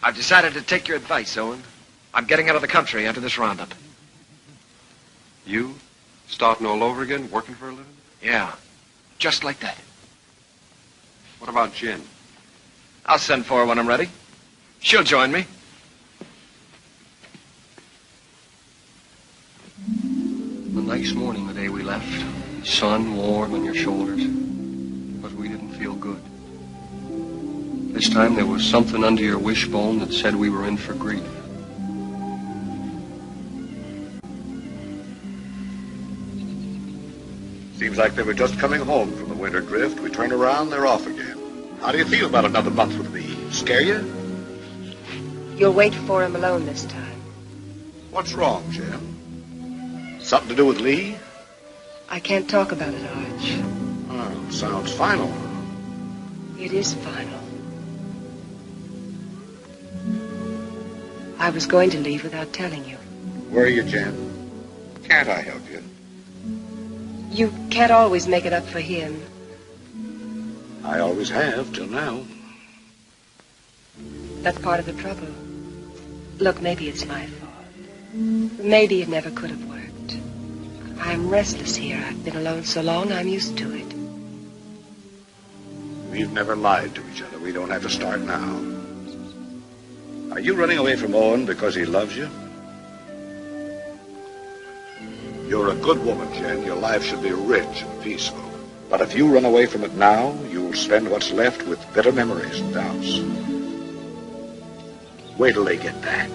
I've decided to take your advice, Owen. I'm getting out of the country after this roundup. You? Starting all over again, working for a living? Yeah. Just like that. What about Jen? I'll send for her when I'm ready. She'll join me. A nice morning the day we left. Sun warm on your shoulders. But we didn't feel good. This time there was something under your wishbone that said we were in for grief. Seems like they were just coming home from the winter drift. We turn around, they're off again. How do you feel about another month with me? Scare you? You'll wait for him alone this time. What's wrong, Jim? Something to do with Lee? I can't talk about it, Arch. Oh, sounds final. It is final. I was going to leave without telling you. Where are you, Jen? Can't I help you? You can't always make it up for him. I always have, till now. That's part of the trouble. Look, maybe it's my fault. Maybe it never could have worked. I'm restless here. I've been alone so long, I'm used to it. We've never lied to each other. We don't have to start now. Are you running away from Owen because he loves you? You're a good woman, Jen. Your life should be rich and peaceful. But if you run away from it now, you'll spend what's left with bitter memories and doubts. Wait till they get back.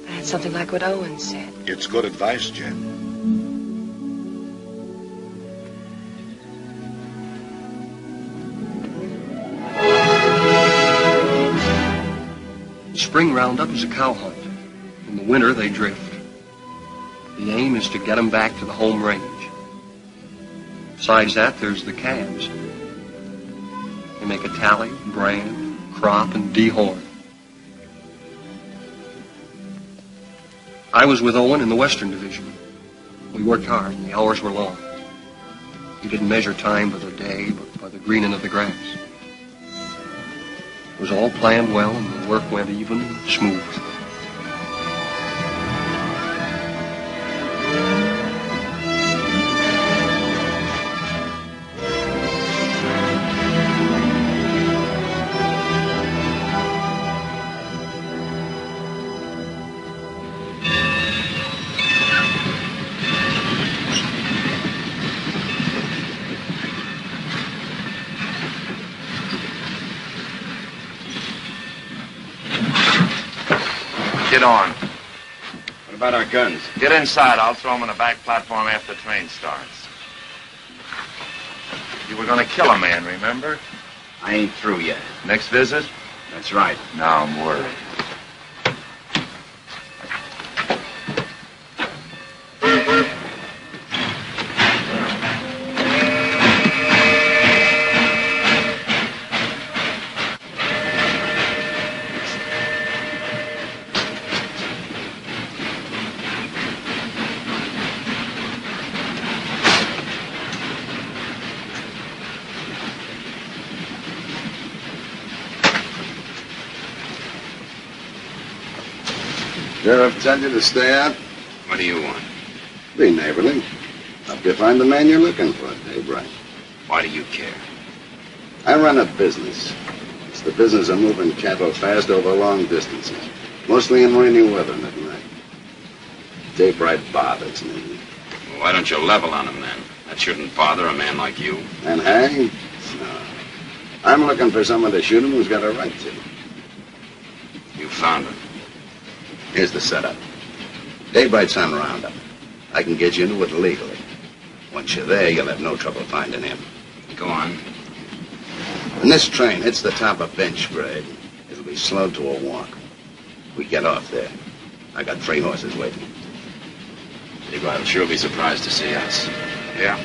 That's something like what Owen said. It's good advice, Jen. Spring roundup is a cow hunt. In the winter, they drift. The aim is to get them back to the home range. Besides that, there's the calves. They make a tally, brand, crop, and dehorn. I was with Owen in the Western Division. We worked hard, and the hours were long. He didn't measure time by the day, but by the greening of the grass. It was all planned well, and the work went even and smooth. Get on. What about our guns? Get inside. I'll throw them on the back platform after the train starts. You were going to kill a man, remember? I ain't through yet. Next visit? That's right. Now I'm worried. Sheriff tell you to stay out? What do you want? Be neighborly. Help you find the man you're looking for, Dave Wright. Why do you care? I run a business. It's the business of moving cattle fast over long distances, mostly in rainy weather and at night. Dave Wright bothers me. Well, why don't you level on him then? That shouldn't bother a man like you. And hang? No. I'm looking for someone to shoot him who's got a right to. You found him. Here's the setup. Dave Wright's on roundup. I can get you into it legally. Once you're there, you'll have no trouble finding him. Go on. When this train hits the top of bench grade, it'll be slowed to a walk. We get off there. I got 3 horses waiting. Dave Wright will sure be surprised to see us. Yeah.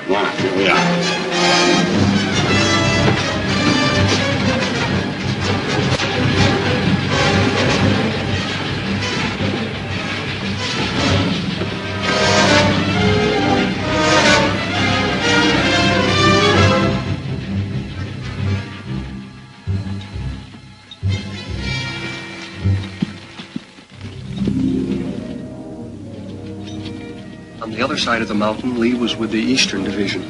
Come on, here we are. On the other side of the mountain, Lee was with the Eastern Division.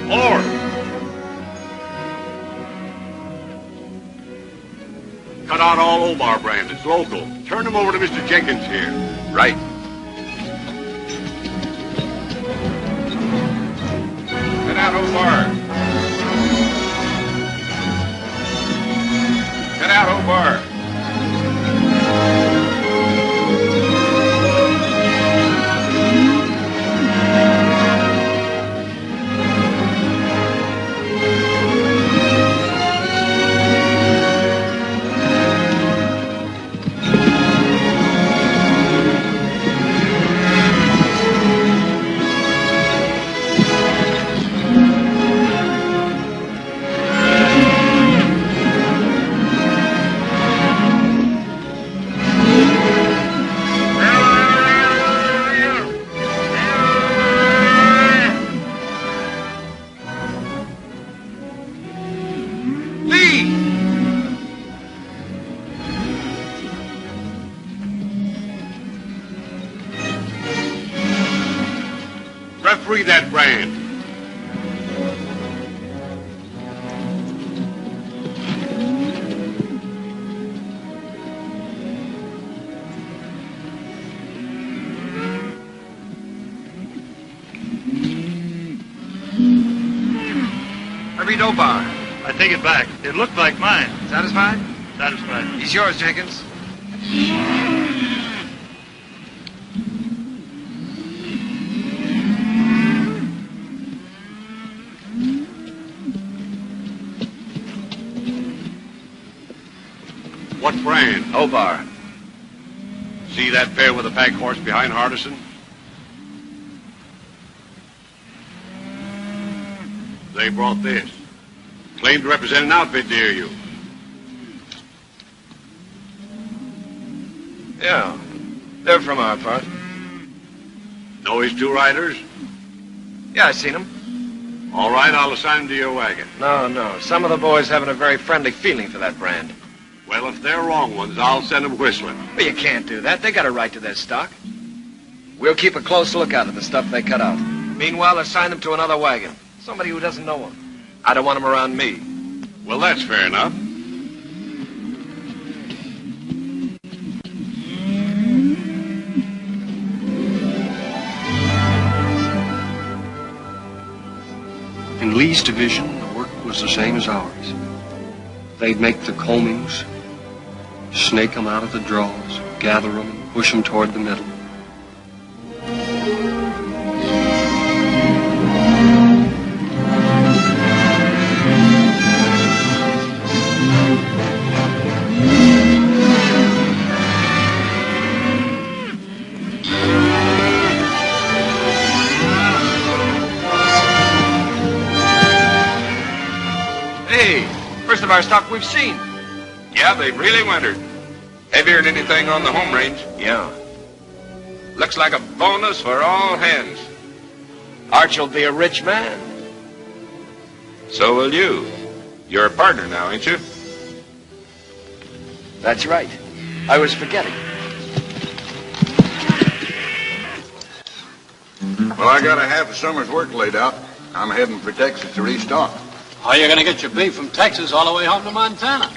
Lord! Cut out all Omar brand. It's local. Turn them over to Mr. Jenkins here. Right. Get out, Omar. Get out, Omar. Referee that brand. Every dough bar. I take it back. It looked like mine. Satisfied? Satisfied. He's yours, Jenkins. What brand? Obar. See that pair with the pack horse behind Hardison? They brought this. Claimed to represent an outfit near you. Yeah. They're from our part. Know his two riders? Yeah, I seen them. All right, I'll assign them to your wagon. No. Some of the boys haven't a very friendly feeling for that brand. Well, if they're wrong ones, I'll send them whistling. But you can't do that. They got a right to their stock. We'll keep a close lookout at the stuff they cut out. Meanwhile, assign them to another wagon. Somebody who doesn't know them. I don't want them around me. Well, that's fair enough. In Lee's division, the work was the same as ours. They'd make the combings, snake them out of the draws, gather them, and push them toward the middle. First of our stock we've seen. Yeah, they've really wintered. Heavier than anything on the home range. Yeah. Looks like a bonus for all hands. Arch will be a rich man. So will you. You're a partner now, ain't you? That's right. I was forgetting. Well, I got a half a summer's work laid out. I'm heading for Texas to restock. How are you going to get your beef from Texas all the way home to Montana?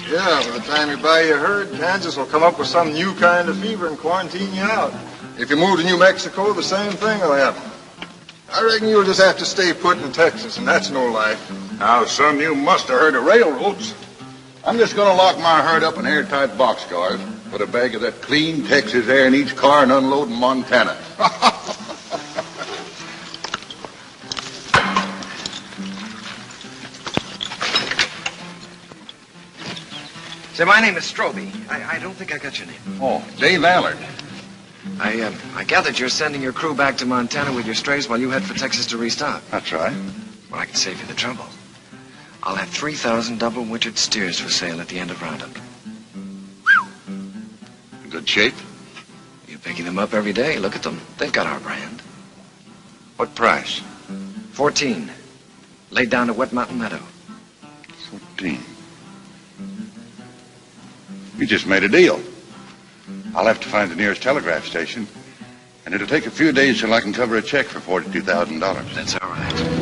Yeah, by the time you buy your herd, Kansas will come up with some new kind of fever and quarantine you out. If you move to New Mexico, the same thing will happen. I reckon you'll just have to stay put in Texas, and that's no life. Now, son, you must have heard of railroads. I'm just going to lock my herd up in airtight boxcars, put a bag of that clean Texas air in each car, and unload in Montana. Say, my name is Stroby. I don't think I got your name. Oh, Dave Allard. I gathered you're sending your crew back to Montana with your strays while you head for Texas to restock. That's right. Well, I can save you the trouble. I'll have 3,000 double-wintered steers for sale at the end of Roundup. Good shape? You're picking them up every day. Look at them. They've got our brand. What price? 14. Laid down to Wet Mountain Meadow. 14. We just made a deal. I'll have to find the nearest telegraph station, and it'll take a few days till I can cover a check for $42,000. That's all right.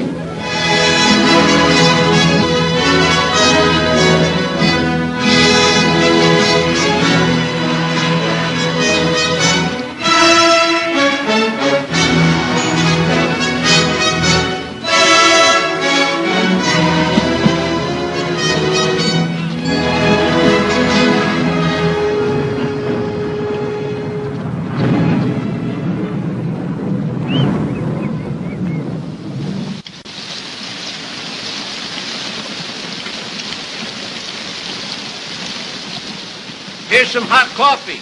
Here's some hot coffee.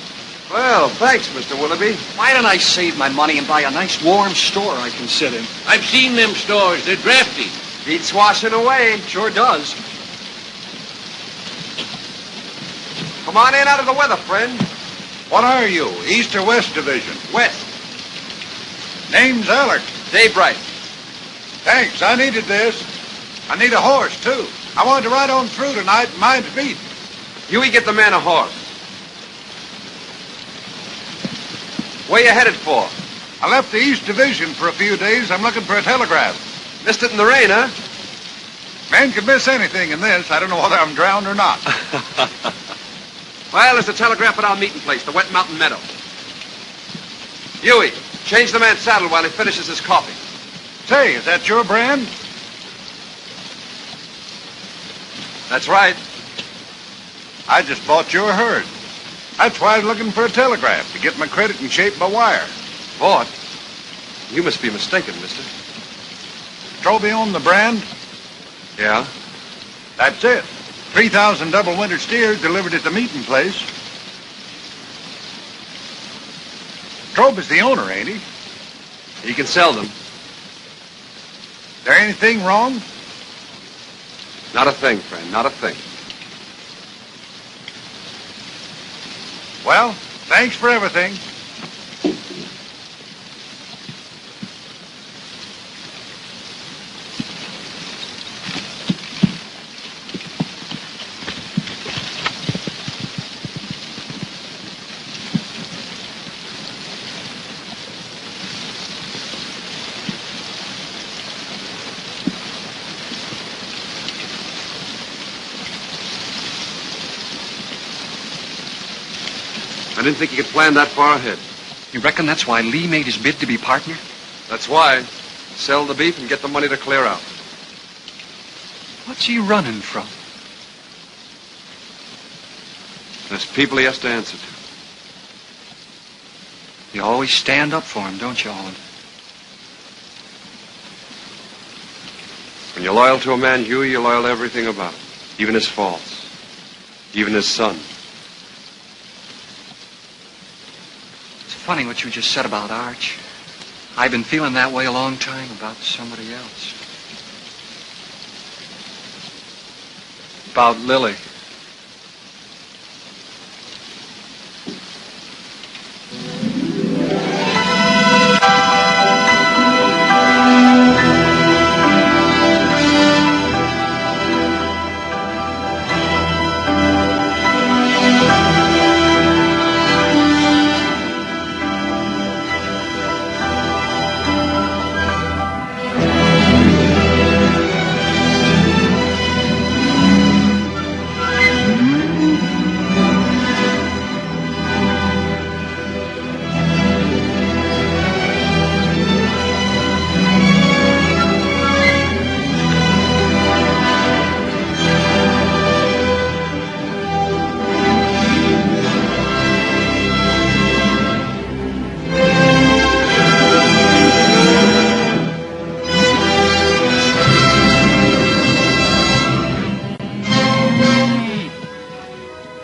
Well, thanks, Mr. Willoughby. Why don't I save my money and buy a nice warm store I can sit in? I've seen them stores. They're drafty. Beats washing away. Sure does. Come on in out of the weather, friend. What are you, East or West Division? West. Name's Allard. Dave Bright. Thanks, I needed this. I need a horse, too. I wanted to ride on through tonight and mine's beat. Huey, get the man a horse. Where you headed for? I left the East Division for a few days. I'm looking for a telegraph. Missed it in the rain, huh? Man could miss anything in this. I don't know whether I'm drowned or not. Well, there's a telegraph at our meeting place, the Wet Mountain Meadow. Huey, change the man's saddle while he finishes his coffee. Say, is that your brand? That's right. I just bought your herd. That's why I was looking for a telegraph, to get my credit in shape by wire. Bought? You must be mistaken, mister. Strobe owned the brand? Yeah? That's it. 3,000 double winter steers delivered at the meeting place. Strobe is the owner, ain't he? He can sell them. Is there anything wrong? Not a thing, friend, not a thing. Well, thanks for everything. I didn't think he could plan that far ahead. You reckon that's why Lee made his bid to be partner? That's why. Sell the beef and get the money to clear out. What's he running from? There's people he has to answer to. You always stand up for him, don't you, Owen? When you're loyal to a man, Huey, you're loyal to everything about him. Even his faults. Even his son. It's funny what you just said about Arch. I've been feeling that way a long time about somebody else. About Lily.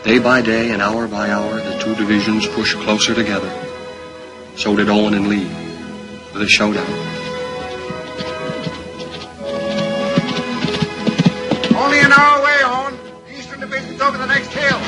Day by day and hour by hour, the two divisions pushed closer together. So did Owen and Lee, with a showdown. Only an hour away, Owen. Eastern Division's over the next hill.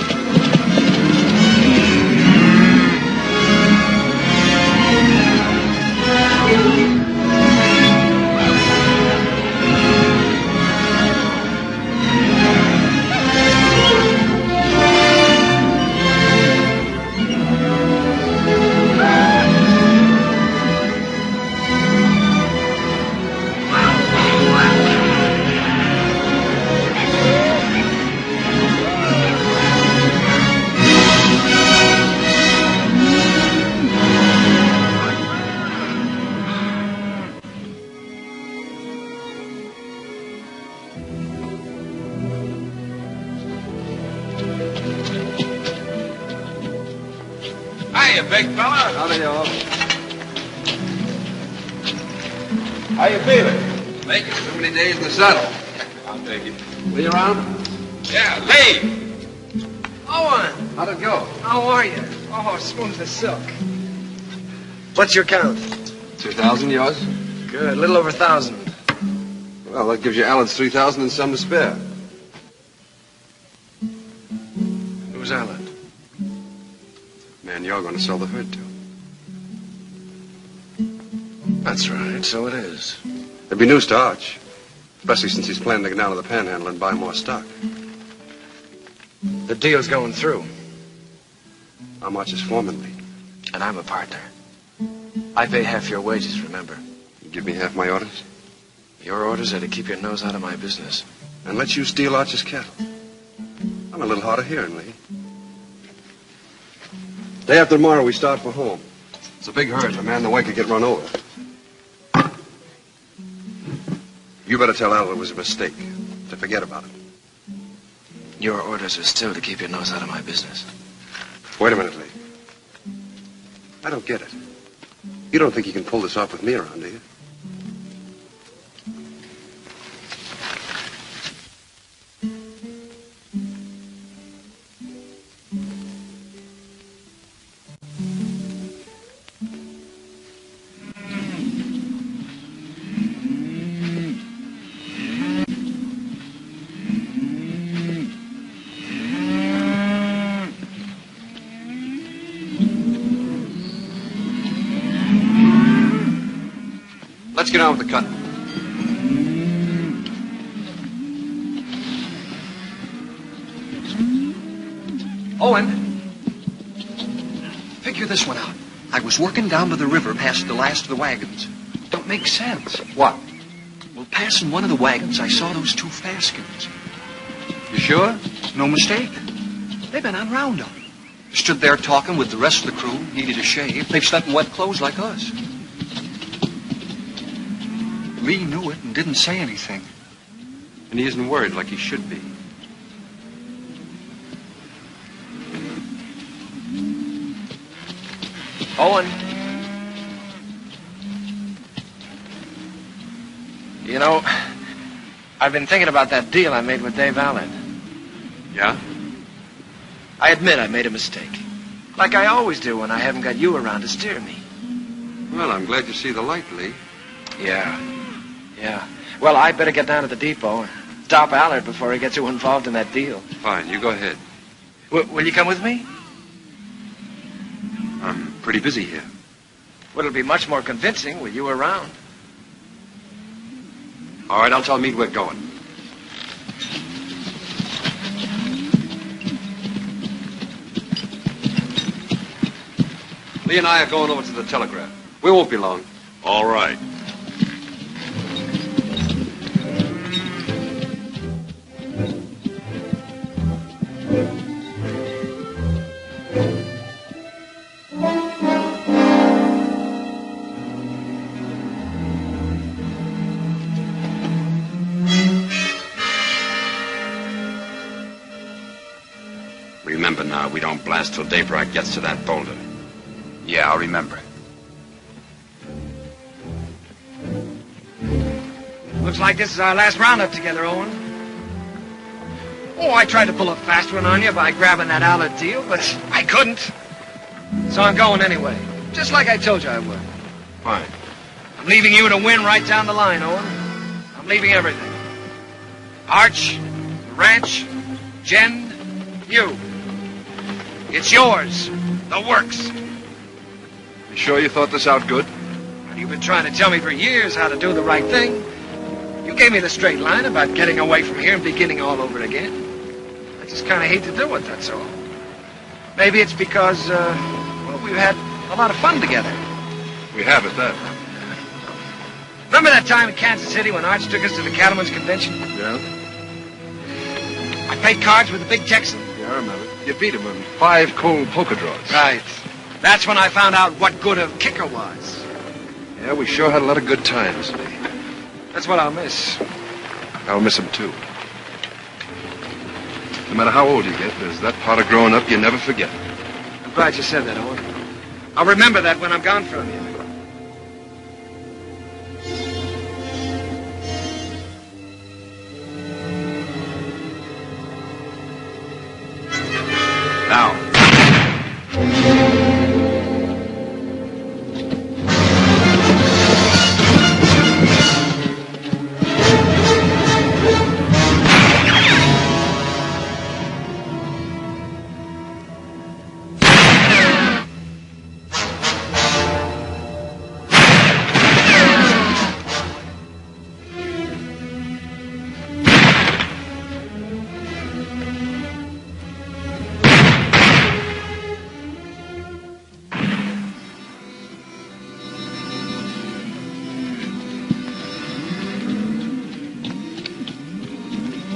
Hiya, big fella. Howdy, y'all. How you feeling? Making so many days in the saddle. I'll take it. Lee around? Yeah, Lee. Owen! How'd it go? How are you? Oh, smooth as silk. What's your count? 2,000 yours? Good, a little over 1,000. Well, that gives you Alan's 3,000 and some to spare. Who's Alan? Man, you're going to sell the herd to. That's right, so it is. There'd be news to Arch. Especially since he's planning to get down to the Panhandle and buy more stock. The deal's going through. How much is foreman, Lee? And I'm a partner. I pay half your wages, remember? You give me half my orders? Your orders are to keep your nose out of my business. And let you steal Arch's cattle. I'm a little hard of hearing, Lee. Day after tomorrow, we start for home. It's a big herd. A man in the way could get run over. You better tell Al it was a mistake. To forget about it. Your orders are still to keep your nose out of my business. Wait a minute, Lee. I don't get it. You don't think you can pull this off with me around, do you? Let's get on with the cutting. Owen, figure this one out. I was working down to the river past the last of the wagons. Don't make sense. What? Well, passing one of the wagons, I saw those two Faskins. You sure? No mistake. They've been on roundup. Stood there talking with the rest of the crew, needed a shave. They've slept in wet clothes like us. Lee knew it and didn't say anything. And he isn't worried like he should be. Owen. You know, I've been thinking about that deal I made with Dave Allen. Yeah? I admit I made a mistake. Like I always do when I haven't got you around to steer me. Well, I'm glad you see the light, Lee. Yeah. Well, I better get down to the depot and stop Allard before he gets too involved in that deal. Fine, you go ahead. Will you come with me? I'm pretty busy here. Well, it'll be much more convincing with you around. All right, I'll tell Meade we're going. Lee and I are going over to the telegraph. We won't be long. All right. Remember now, we don't blast till daybreak gets to that boulder. Yeah, I'll remember. Looks like this is our last roundup together, Owen. Oh, I tried to pull a fast one on you by grabbing that Allard deal, but I couldn't. So I'm going anyway, just like I told you I would. Fine. I'm leaving you to win right down the line, Owen. I'm leaving everything. Arch, the ranch, Jen, you. It's yours. The works. You sure you thought this out good? You've been trying to tell me for years how to do the right thing. You gave me the straight line about getting away from here and beginning all over again. I just kind of hate to do it, that's all. Maybe it's because, well, we've had a lot of fun together. We have at that. Remember that time in Kansas City when Arch took us to the Cattlemen's Convention? Yeah? I played cards with the big Texan. Yeah, I remember. You beat him in 5 cold poker draws. Right. That's when I found out what good a kicker was. Yeah, we sure had a lot of good times, Lee. That's what I'll miss. I'll miss him, too. No matter how old you get, there's that part of growing up you never forget. I'm glad you said that, Owen. I'll remember that when I'm gone from you. Now.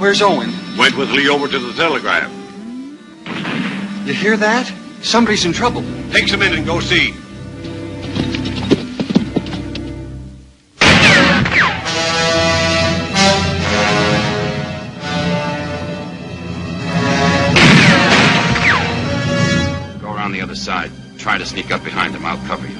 Where's Owen? Went with Lee over to the telegraph. You hear that? Somebody's in trouble. Take some in and go see. Go around the other side. Try to sneak up behind him. I'll cover you.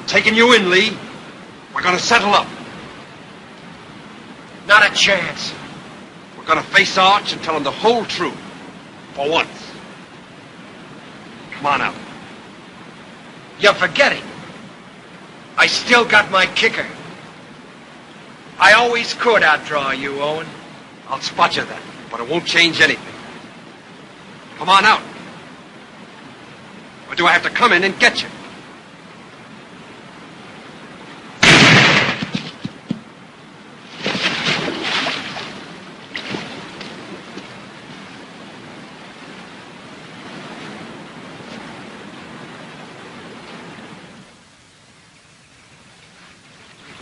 Taking you in, Lee. We're gonna settle up. Not a chance. We're gonna face Arch and tell him the whole truth. For once. Come on out. You're forgetting. I still got my kicker. I always could outdraw you, Owen. I'll spot you then, but it won't change anything. Come on out. Or do I have to come in and get you?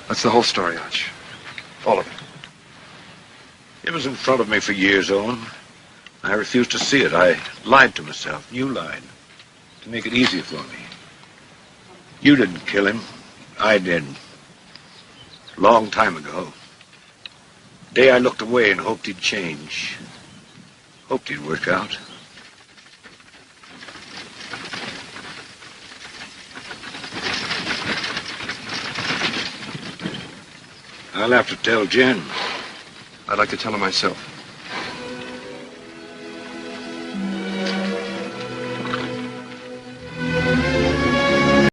That's the whole story, Arch. All of it. It was in front of me for years, Owen. I refused to see it. I lied to myself. You lied. To make it easier for me. You didn't kill him. I did. Long time ago. The day I looked away and hoped he'd change. Hoped he'd work out. I'll have to tell Jen. I'd like to tell her myself.